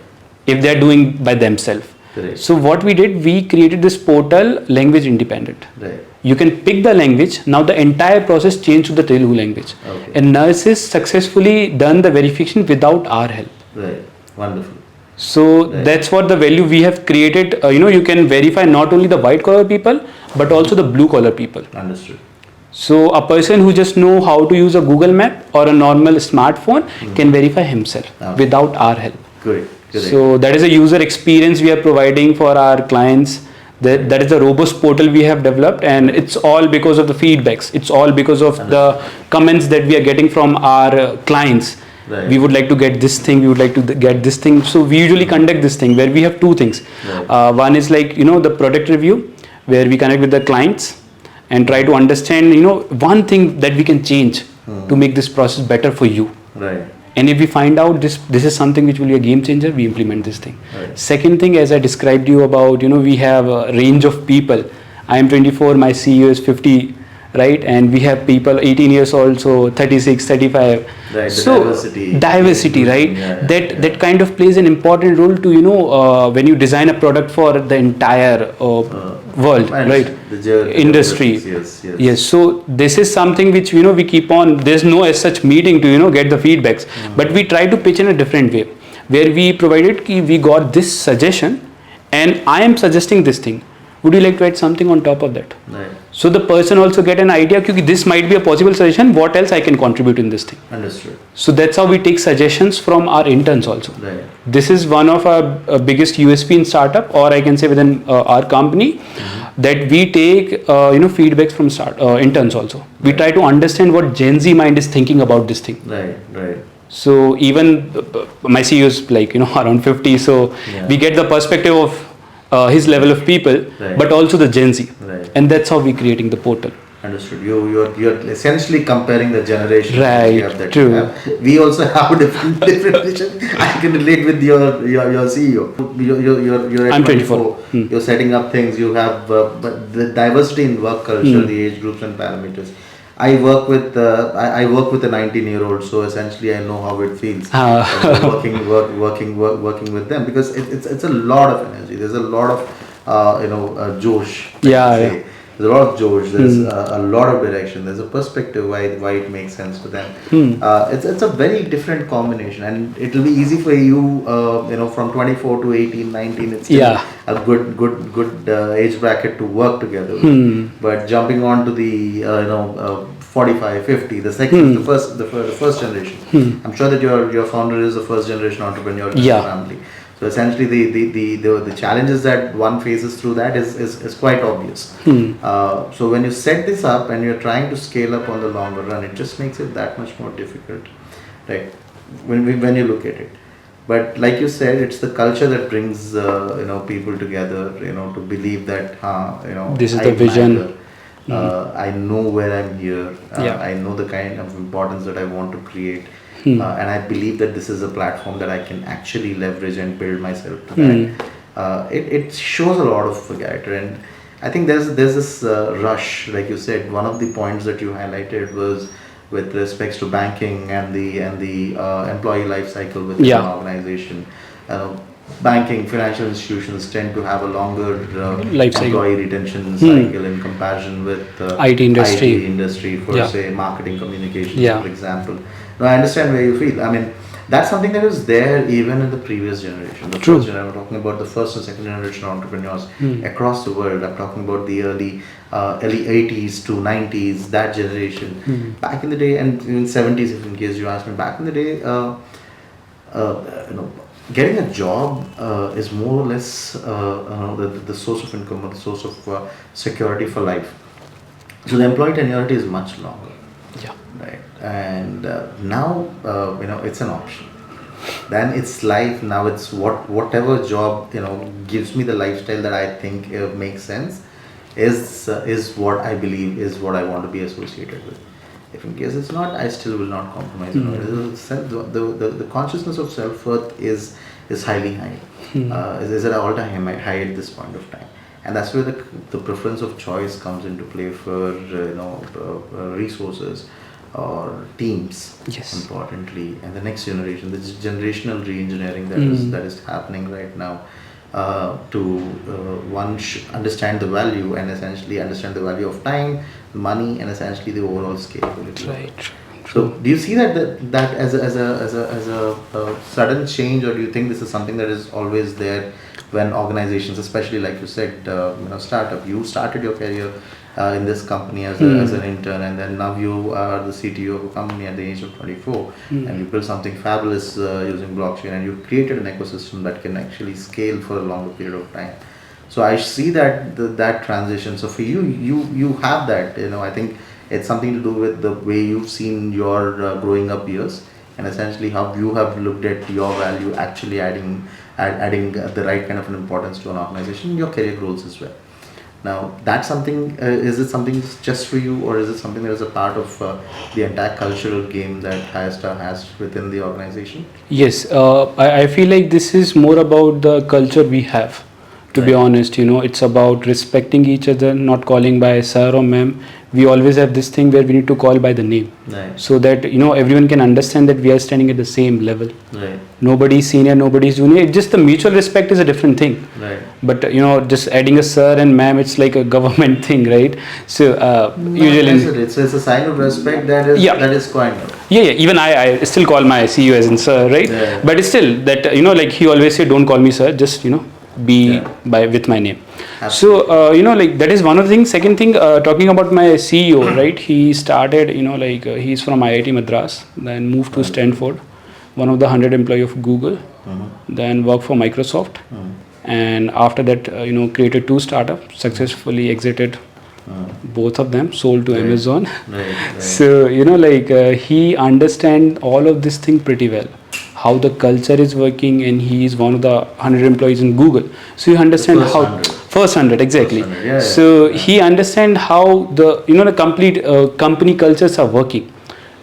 if they are doing by themselves. Correct. So what we did, we created this portal, language independent. Right. You can pick the language. Now the entire process changed to the Telugu language, Okay. and nurses successfully done the verification without our help. Right. Wonderful. So Right. that's what the value we have created. You can verify not only the white collar people but also the blue collar people. Understood. So a person who just know how to use a Google Map or a normal smartphone can verify himself Okay. without our help. Good. Correct. So that is a user experience we are providing for our clients. That is a robust portal we have developed, and it's all because of the feedbacks. It's all because of the comments that we are getting from our clients. Right. We would like to get this thing, we would like to get this thing. So we usually conduct this thing where we have two things. Right. One is like the product review, where we connect with the clients and try to understand one thing that we can change to make this process better for you. Right. And if we find out this is something which will be a game changer, we implement this thing. Right. Second thing, as I described you about, we have a range of people. I am 24, my CEO is 50, right? And we have people 18 years old, so 36, 35. Right. The So diversity, right? Yeah, That kind of plays an important role to when you design a product for the entire world, and right? the Industry. Yes. Yes, so this is something which we keep on. There's no as such meeting to get the feedbacks, but we try to pitch in a different way, where we provided we got this suggestion, and I am suggesting this thing. Would you like to add something on top of that? Right. So the person also get an idea. Because this might be a possible suggestion. What else I can contribute in this thing? Understood. So that's how we take suggestions from our interns also. Right. This is one of our biggest USP in startup, or I can say within our company, that we take feedbacks from interns also. We try to understand what Gen Z mind is thinking about this thing. Right. So even my CEO is like around 50, so we get the perspective of his level of people, Right. but also the Gen Z, Right. and that's how we creating the portal. Understood. You're essentially comparing the generation. Right, You have that true. you have. We also have a different vision. I can relate with your CEO. You're at I'm 24. 24. You're setting up things. You have but the diversity in work culture, the age groups and parameters. I work with I work with a 19-year-old, so essentially I know how it feels working with them, because it's a lot of energy. There's a lot of josh. Yeah. There's a lot of josh. There's a lot of direction. There's a perspective why it makes sense for them. It's a very different combination, and it will be easy for you from 24 to 18, 19. It's still a good age bracket to work together with. But jumping on to the 45, 50, the second, the first generation. I'm sure that your founder is a first generation entrepreneur in your family. So essentially, the challenges that one faces through that is quite obvious. So when you set this up and you're trying to scale up on the longer run, it just makes it that much more difficult, right? When you look at it. But like you said, it's the culture that brings people together. To believe that this is I the vision. matter. I know where I'm here. I know the kind of importance that I want to create. And I believe that this is a platform that I can actually leverage and build myself to that. It shows a lot of character, and I think there's this rush, like you said. One of the points that you highlighted was with respects to banking and the employee life cycle within an organization. banking, financial institutions tend to have a longer Life cycle. employee retention cycle in comparison with IT industry. IT industry for Yeah. say marketing communications, Yeah. for example. Now, I understand where you feel. I mean, that's something that was there even in the previous generation. The True. first generation, I'm talking about the first and second generation entrepreneurs across the world. I'm talking about the early 80s to 90s, that generation. Back in the day, and in 70s, if in case you ask me, back in the day, getting a job is more or less the source of income or the source of security for life. So the employee tenurity is much longer. Yeah. Right. And now, it's an option. Then it's life. Now it's whatever job, gives me the lifestyle that I think makes sense is what I believe is what I want to be associated with. If in case it's not, I still will not compromise. The consciousness of self-worth is highly high. Is at an all-time high at this point of time. And that's where the preference of choice comes into play for resources or teams. Yes. Importantly, and the next generation, the generational re-engineering that is happening right now, to understand the value and essentially understand the value of time, money, and essentially the overall scalability. Right. So, do you see that as a sudden change, or do you think this is something that is always there when organizations, especially like you said, startup, you started your career in this company as an intern, and then now you are the CTO of a company at the age of 24, and you built something fabulous using blockchain, and you created an ecosystem that can actually scale for a longer period of time. So I see that transition. So for you have that. I think it's something to do with the way you've seen your growing up years, and essentially how you have looked at your value actually adding the right kind of an importance to an organization, your career growth as well. Now, that's something, is it something just for you, or is it something that is a part of the entire cultural game that Hirestar has within the organization? Yes, I feel like this is more about the culture we have. To be honest, it's about respecting each other, not calling by sir or ma'am. We always have this thing where we need to call by the name, Right. so that everyone can understand that we are standing at the same level. Right. Nobody's senior, nobody's junior. It's just the mutual respect is a different thing. Right. But just adding a sir and ma'am, it's like a government thing, right? So usually, it's a sign of respect that is quite good. yeah. Even I still call my CEO as in sir, right? Yeah. But still, that like he always say, don't call me sir, just be with my name. Absolutely. So that is one of the things. Second thing, talking about my CEO, right? He started, he's from IIT Madras, then moved to Stanford, one of the 100 employee of Google, then worked for Microsoft, and after that, created 2 startups, successfully exited both of them, sold to Amazon. Right. So he understands all of this thing pretty well, how the culture is working, and he is one of the 100 employees in Google. So you understand first 100 exactly. First 100, yeah. So he understands how the complete company cultures are working.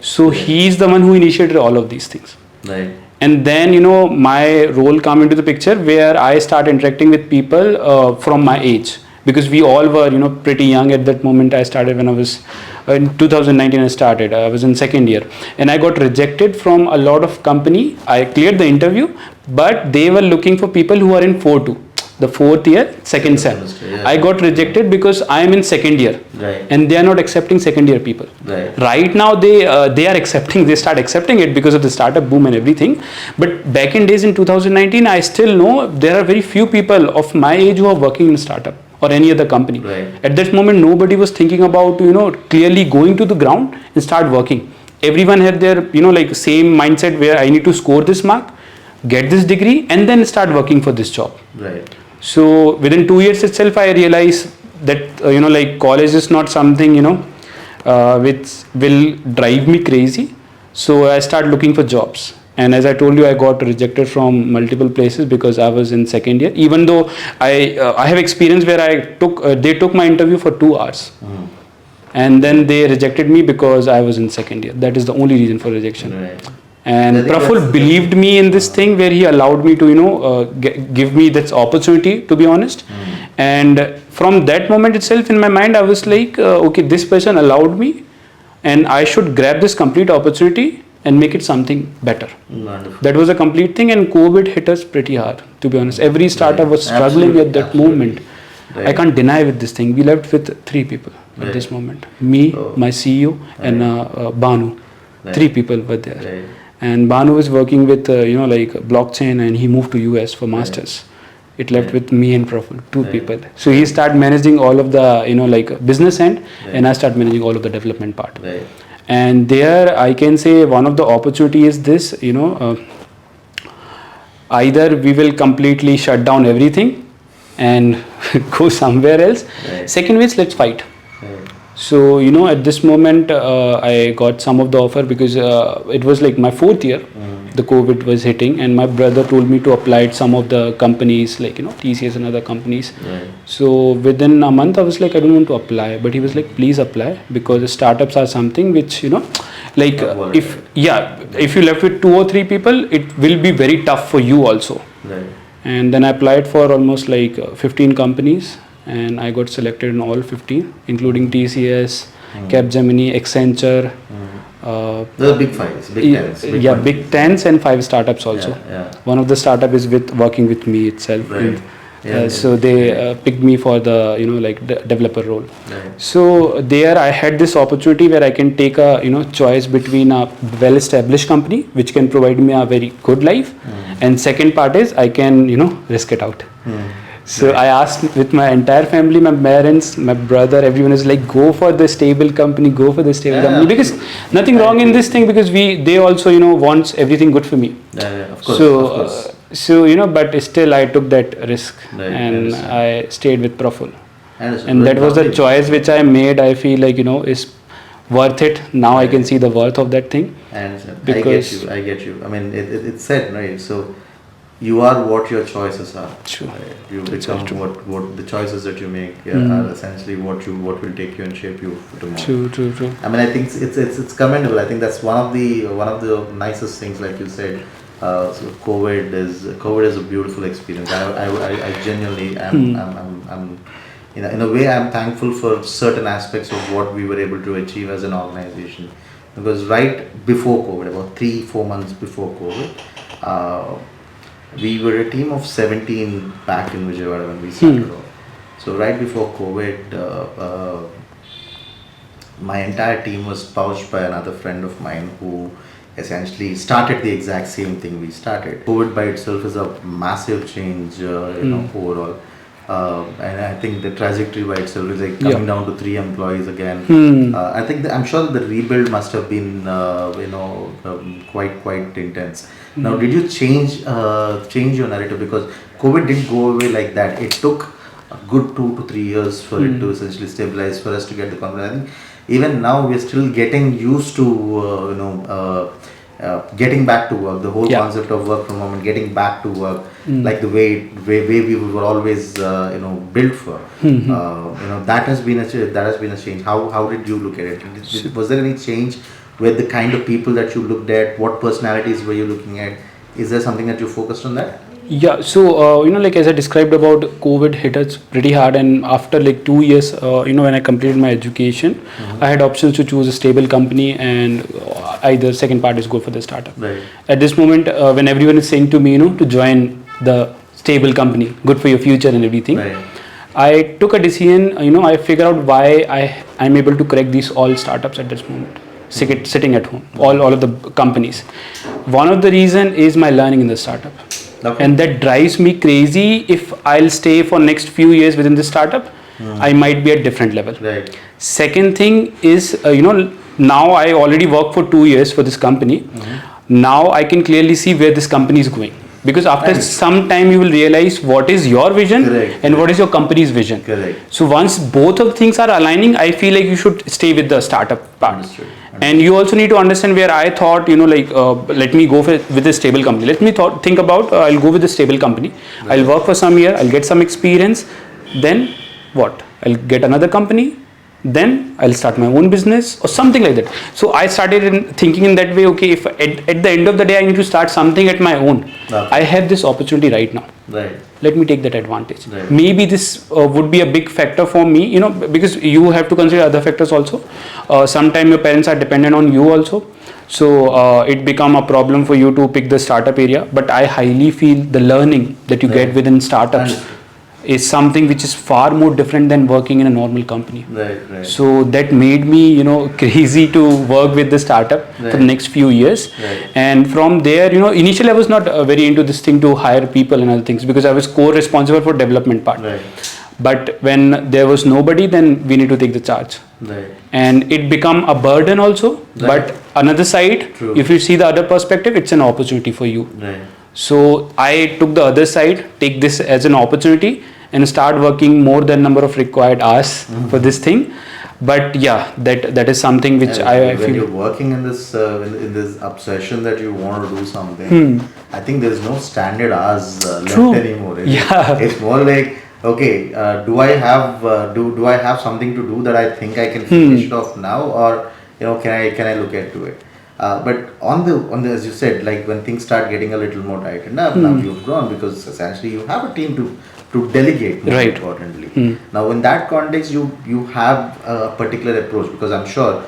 So he is the one who initiated all of these things. Right. And then my role come into the picture, where I start interacting with people from my age, because we all were pretty young at that moment. I started when I was in 2019. I was in second year, and I got rejected from a lot of company. I cleared the interview, but they were looking for people who are in 4-2, the 4th year, second sem. Yeah. I got rejected because I am in second year, Right. and they are not accepting second year people. Right now they are accepting. They start accepting it because of the startup boom and everything. But back in days in 2019, I still know there are very few people of my age who are working in startup or any other company. Right. At that moment, nobody was thinking about clearly going to the ground and start working. Everyone had their same mindset, where I need to score this mark, get this degree, and then start working for this job. Right. So within 2 years itself, I realized that college is not something which will drive me crazy. So I started looking for jobs. And as I told you, I got rejected from multiple places because I was in second year. Even though I have experience where they took my interview for 2 hours, and then they rejected me because I was in second year. That is the only reason for rejection. Right. And Praful believed me in this thing, where he allowed me to give me that opportunity, to be honest. And from that moment itself, in my mind, I was like, okay, this person allowed me, and I should grab this complete opportunity and make it something better. Wonderful. That was a complete thing, and COVID hit us pretty hard, to be honest. Every startup was struggling Absolutely. at that Absolutely. moment. Right. I can't deny with this thing. We left with 3 people at this moment. Me, my CEO, and Banu. Right. 3 people were there. Right. And Banu was working with, like blockchain, and he moved to US for masters. It left with me and Praful, 2 people. So he started managing all of the, like business end, and I started managing all of the development part. Right. And there, I can say one of the opportunity is this, either we will completely shut down everything and go somewhere else. Right. Second is, let's fight. Right. So, at this moment, I got some of the offer because it was like my 4th year, the COVID was hitting, and my brother told me to apply at some of the companies like, TCS and other companies. Right. So within a month, I was like, I don't want to apply, but he was like, please apply, because the startups are something which, like if you left with 2 or 3 people, it will be very tough for you also. Right. And then I applied for almost like 15 companies, and I got selected in all 15, including TCS, Capgemini, Accenture. Those are big fives, big tens. Big tens and 5 startups also. Yeah. One of the startup is working with me itself. Right. So they picked me for the the developer role. Right. So there I had this opportunity where I can take a choice between a well-established company which can provide me a very good life, and second part is I can risk it out. So I asked with my entire family, my parents, my brother, everyone is like, go for the stable company, company, because nothing wrong in this thing, because they also wants everything good for me. Of course. So but still I took that risk, and I stayed with Praful, and that was the choice which I made. I feel like is worth it. Now I can see the worth of that thing. And because I get you. I mean, it's said, right? So you are what your choices are. True. Right? You become what the choices that you make are essentially what will take you and shape you for tomorrow. True. I mean, I think it's commendable. I think that's one of the nicest things, like you said. So COVID is a beautiful experience. I genuinely am in a way I'm thankful for certain aspects of what we were able to achieve as an organization, because right before COVID, about 3-4 months before COVID, we were a team of 17 back in Vijayawada when we started off. So right before COVID, my entire team was poached by another friend of mine who essentially started the exact same thing we started. COVID by itself is a massive change, overall. And I think the trajectory by itself is like coming down to 3 employees again. I think I'm sure the rebuild must have been, quite intense. Now, did you change your narrative, because COVID didn't go away like that? It took a good 2 to 3 years for it to essentially stabilize, for us to get the confidence. I think even now we're still getting used to, getting back to work, the whole concept of work from home and getting back to work, like the way we were always built for. That has been a change. How did you look at it? Was there any change with the kind of people that you looked at? What personalities were you looking at? Is there something that you focused on that? Yeah, so like as I described about COVID hit us pretty hard, and after like 2 years, when I completed my education, I had options to choose a stable company, and either second part is go for the startup. Right. At this moment, when everyone is saying to me, to join the stable company, good for your future and everything, Right. I took a decision. I figured out why I'm able to crack these all startups at this moment. Sitting at home, all of the companies. One of the reason is my learning in the startup. Okay. And that drives me crazy. If I'll stay for next few years within this startup, I might be at different level. Right. Second thing is, now I already work for 2 years for this company. Now I can clearly see where this company is going. Because after some time you will realize what is your vision and what is your company's vision. Correct. So once both of things are aligning, I feel like you should stay with the startup part. Understood. And you also need to understand where I thought, let me go with a stable company. Let me think about, I'll go with a stable company. Right. I'll work for some year, I'll get some experience. Then what? I'll get another company. Then I'll start my own business or something like that. So I started thinking in that way, okay, if at the end of the day I need to start something at my own, I have this opportunity right now. Right. Let me take that advantage. Right. Maybe this would be a big factor for me, because you have to consider other factors also. Sometimes your parents are dependent on you also. So it become a problem for you to pick the startup area. But I highly feel the learning that you get within startups is something which is far more different than working in a normal company. Right. So that made me, crazy to work with the startup for the next few years. Right. And from there, initially I was not very into this thing to hire people and other things, because I was core responsible for development part. Right. But when there was nobody, then we need to take the charge. Right. And it become a burden also. Right. But another side, True. if you see the other perspective, it's an opportunity for you. Right. So I took the other side, take this as an opportunity, and start working more than number of required hours for this thing. But yeah, that is something which I when feel. you're working in this in this obsession that you want to do something, I think there is no standard hours True. left anymore. Yeah. It's more like, okay, do I have do I have something to do that I think I can finish it off now, or can I look into it? But on the as you said, like when things start getting a little more tightened up, now you've grown because essentially you have a team to delegate, more Right. importantly. Now in that context, you have a particular approach, because I'm sure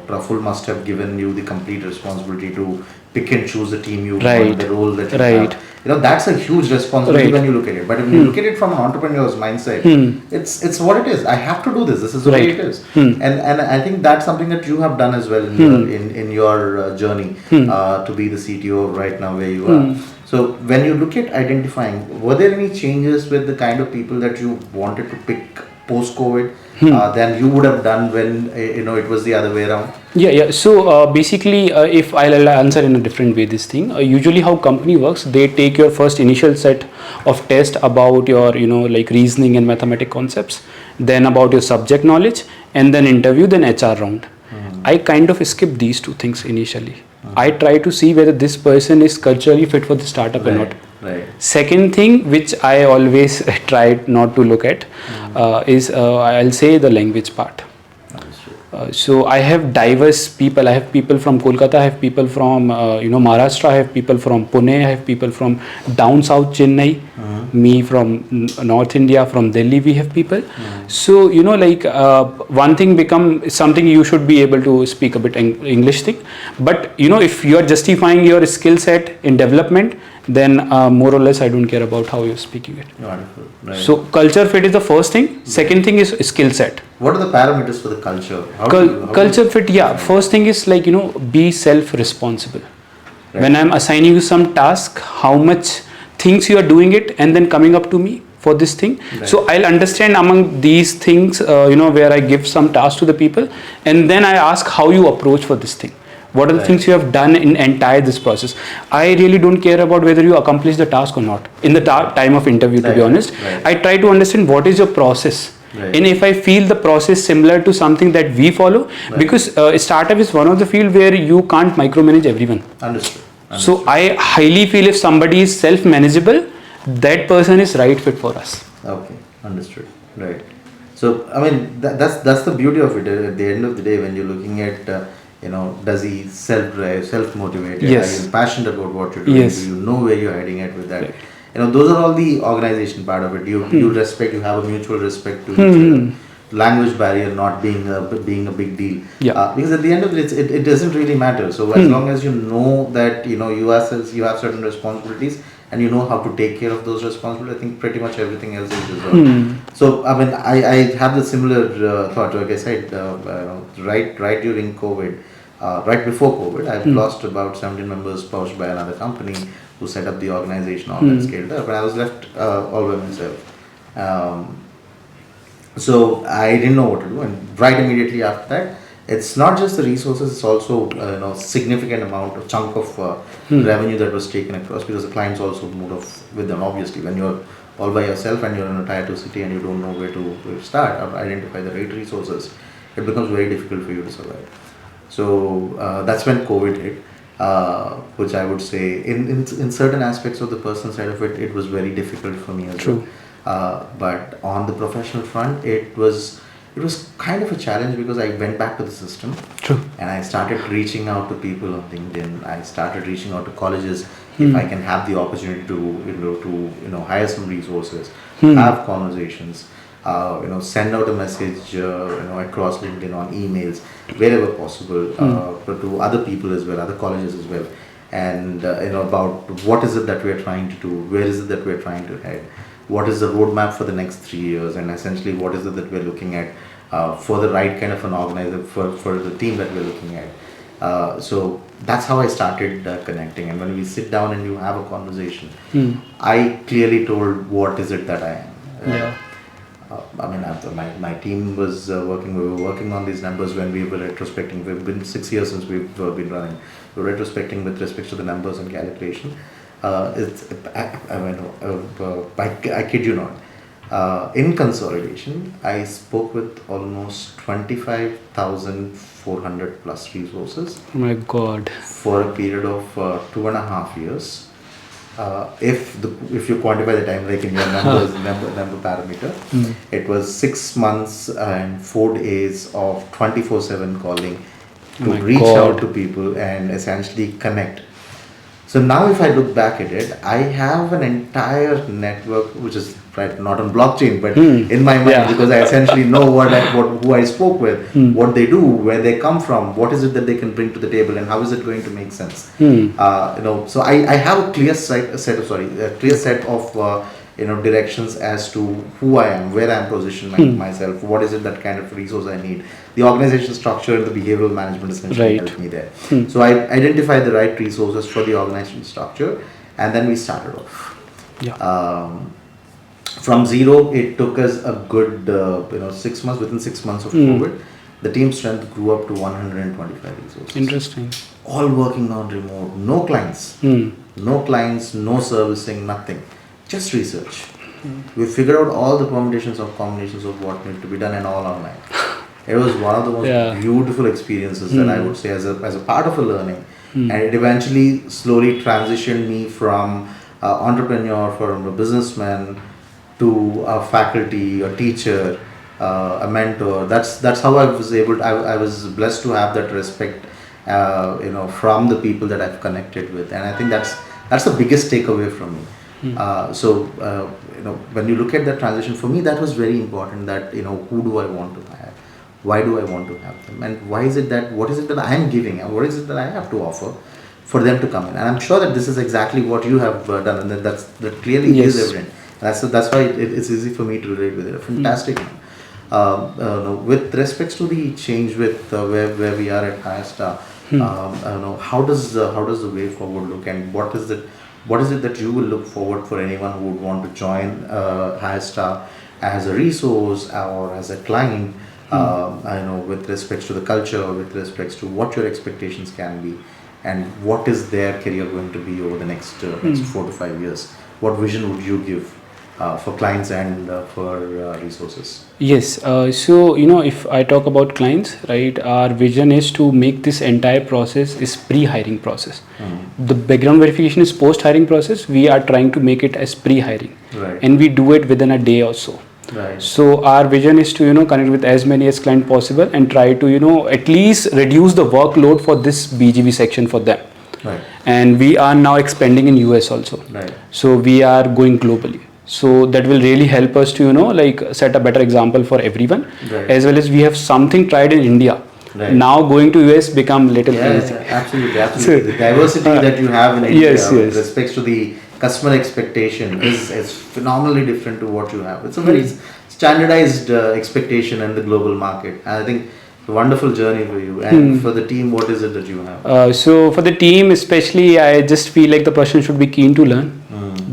Praful must have given you the complete responsibility to pick and choose the team you Right. want, the role that you Right. have. That's a huge responsibility Right. when you look at it. But when you look at it from an entrepreneur's mindset, it's what it is. I have to do this. This is the way Right. it is. And I think that's something that you have done as well in your journey to be the CTO right now where you are. So when you look at identifying, were there any changes with the kind of people that you wanted to pick post-COVID than you would have done when it was the other way around? Yeah. So basically, if I'll answer in a different way this thing, usually how company works, they take your first initial set of test about your, like reasoning and mathematic concepts, then about your subject knowledge, and then interview, then HR round. I kind of skip these two things initially. I try to see whether this person is culturally fit for the startup or not. Right. Second thing, which I always try not to look at, is I'll say the language part. So I have diverse people. I have people from Kolkata. I have people from Maharashtra. I have people from Pune. I have people from down south Chennai. Me from North India, from Delhi. We have people. So one thing become something you should be able to speak a bit English thing. But if you are justifying your skill set in development, then more or less I don't care about how you're speaking it. Wonderful. Right. So culture fit is the first thing. Second thing is skill set. What are the parameters for the culture? Culture fit, yeah. First thing is be self-responsible. Right. When I'm assigning you some task, how much things you are doing it, and then coming up to me for this thing. Right. So I'll understand among these things, where I give some task to the people, and then I ask how you approach for this thing. What are the things you have done in entire this process? I really don't care about whether you accomplish the task or not in the time of interview, to be honest. Right. I try to understand what is your process. Right. And if I feel the process similar to something that we follow, because startup is one of the field where you can't micromanage everyone. Understood. So I highly feel if somebody is self-manageable, that person is right fit for us. Okay, understood. Right. So I mean that's the beauty of it. At the end of the day, when you're looking at does he self-drive, self-motivated? Yes. Are you passionate about what you're doing? Yes. Do you know where you're heading at with that? Those are all the organization part of it. You respect. You have a mutual respect to each other. Language barrier not being a big deal. Yeah. Because at the end of it, it doesn't really matter. So as long as you know that you have certain responsibilities and you know how to take care of those responsibilities, I think pretty much everything else is resolved. So I mean, I have the similar thought. Like I said, right during COVID. Right before COVID, I've lost about 17 members poached by another company who set up the organization, all that scaled up, and I was left all by myself. So I didn't know what to do, and right immediately after that, it's not just the resources; it's also significant amount of chunk of revenue that was taken across, because the clients also moved off with them. Obviously, when you're all by yourself and you're in a tier 2 city and you don't know where to start or identify the right resources, it becomes very difficult for you to survive. So that's when COVID hit, which I would say in certain aspects of the personal side of it, it was very difficult for me as well. But on the professional front, it was kind of a challenge, because I went back to the system. True. And I started reaching out to people on LinkedIn. I started reaching out to colleges if I can have the opportunity to hire some resources, have conversations. send out a message, across LinkedIn, on emails, wherever possible, but to other people as well, other colleges as well, and about what is it that we're trying to do, where is it that we're trying to head, what is the roadmap for the next 3 years, and essentially what is it that we're looking at for the right kind of an organizer for the team that we're looking at. So that's how I started connecting. And when we sit down and you have a conversation, I clearly told what is it that I am. After my team was working, we were working on these numbers when we were retrospecting. We've been 6 years since we've been running. We're retrospecting with respect to the numbers and calculation. I kid you not. In consolidation, I spoke with almost 25,400 plus resources. Oh my God. For a period of 2.5 years. If you quantify the time, like in your number parameter, it was 6 months and 4 days of 24/7 calling to reach out to people and essentially connect. So now if I look back at it, I have an entire network which is not on blockchain, but in my mind, because I essentially know who I spoke with, what they do, where they come from, what is it that they can bring to the table, and how is it going to make sense. So I have a clear set of directions as to who I am, where I am positioning myself, what is it that kind of resource I need. The organization structure and the behavioral management essentially helped me there. So I identified the right resources for the organization structure, and then we started off. From zero, it took us a good 6 months. Within 6 months of COVID, the team strength grew up to 125 resources. Interesting. All working on remote, no clients, no servicing, nothing. Just research. We figured out all the combinations of what need to be done, and all online. It was one of the most beautiful experiences that I would say as a part of a learning, and it eventually slowly transitioned me from entrepreneur, from a businessman, to a faculty, a teacher, a mentor. That's how I was I was blessed to have that respect, from the people that I've connected with, and I think that's the biggest takeaway from me. When you look at that transition, for me that was very important. That who do I want to hire, why do I want to have them, and what is it that I am giving, and what is it that I have to offer for them to come in. And I'm sure that this is exactly what you have done, and that clearly is evident. That's why it's easy for me to relate with it. Fantastic. With respects to the change with where we are at Hirestar, how does the way forward look, and what is it that you will look forward for anyone who would want to join Hirestar as a resource or as a client? With respects to the culture, with respects to what your expectations can be, and what is their career going to be over the next 4 to 5 years? What vision would you give for clients and for resources? Yes. So, if I talk about clients, right, our vision is to make this entire process is pre-hiring process. The background verification is post-hiring process. We are trying to make it as pre-hiring. Right. And we do it within a day or so. Right. So our vision is to connect with as many as client possible and try to at least reduce the workload for this BGV section for them. Right. And we are now expanding in US also. Right. So we are going globally. So that will really help us to set a better example for everyone. Right. As well as we have something tried in India. Right. Now going to US become little easy. Absolutely. The diversity that you have in India with respect to the customer expectation is phenomenally different to what you have. It's a very standardized expectation in the global market. And I think it's a wonderful journey for you. And for the team, what is it that you have? So for the team especially, I just feel like the person should be keen to learn.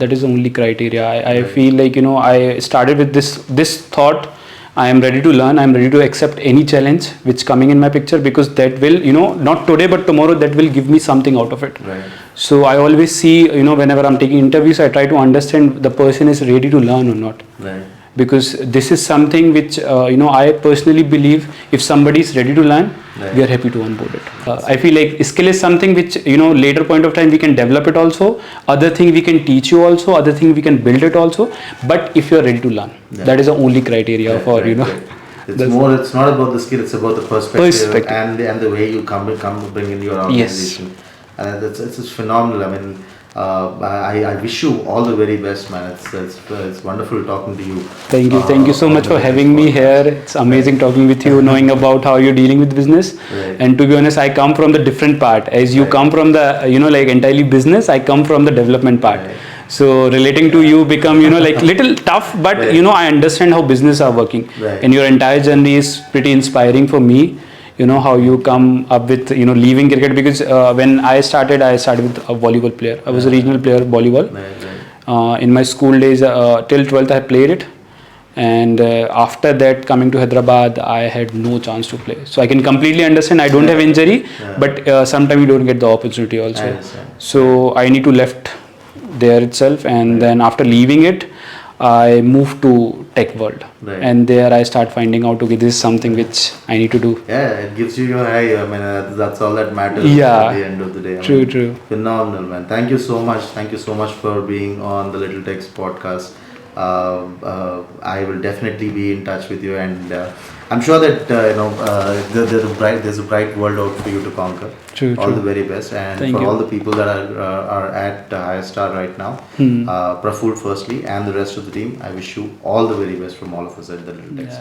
That is the only criteria. I feel like, I started with this thought. I am ready to learn. I am ready to accept any challenge which coming in my picture, because that will, not today but tomorrow, that will give me something out of it. Right. So I always see, whenever I'm taking interviews, I try to understand the person is ready to learn or not. Right. Because this is something which, I personally believe if somebody is ready to learn, we are happy to onboard it. I feel like skill is something which, later point of time we can develop it also. Other thing we can teach you also. Other thing we can build it also. But if you are ready to learn, that is the only criteria for, It's not about the skill, it's about the perspective. And the way you come bring in your organization. Yes. And it's phenomenal. I mean, I wish you all the very best, man. It's wonderful talking to you. Thank you so much for having me here. It's amazing talking with you, knowing about how you're dealing with business. Right. And to be honest, I come from the different part. As you come from the, like entirely business, I come from the development part. Right. So relating to you become, like little tough, but Right. I understand how business are working. Right. And your entire journey is pretty inspiring for me. How you come up with, leaving cricket, because when I started with a volleyball player. I was a regional player volleyball. Right. In my school days, till 12th I played it, and after that coming to Hyderabad I had no chance to play. So I can completely understand. I don't have injury, but sometimes you don't get the opportunity also. I understand. So I need to left there itself, and then after leaving it I moved to tech world. Right. And there I start finding out, okay, this is something which I need to do. Yeah, it gives you your high. I mean, that's all that matters Yeah. at the end of the day. True. Phenomenal, man. Thank you so much. Thank you so much for being on the Little Text podcast. I will definitely be in touch with you, and I'm sure that there's a bright world out for you to conquer. True. All the very best, and Thank for you. all the people that are at Hirestar right now, Praful firstly, and the rest of the team, I wish you all the very best from all of us at the Little Text.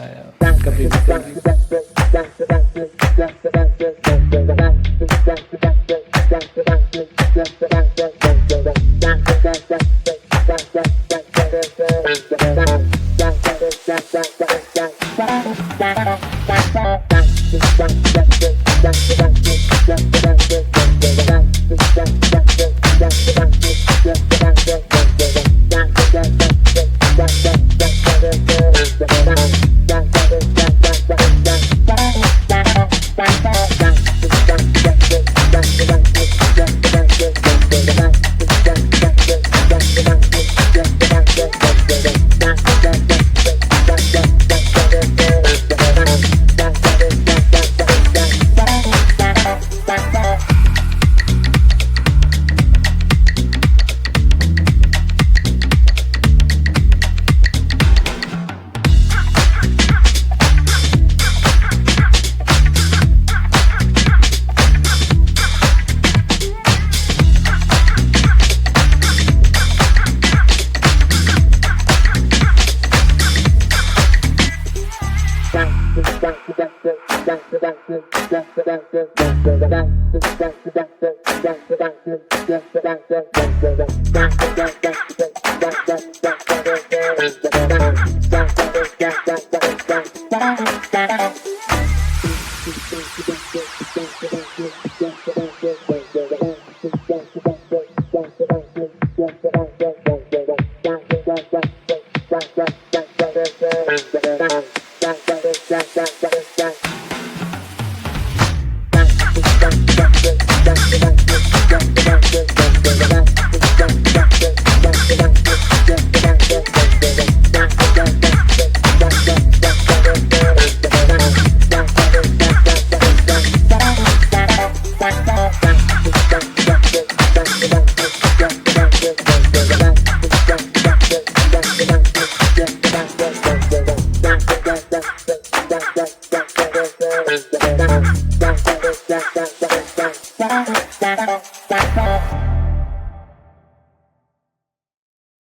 Bye.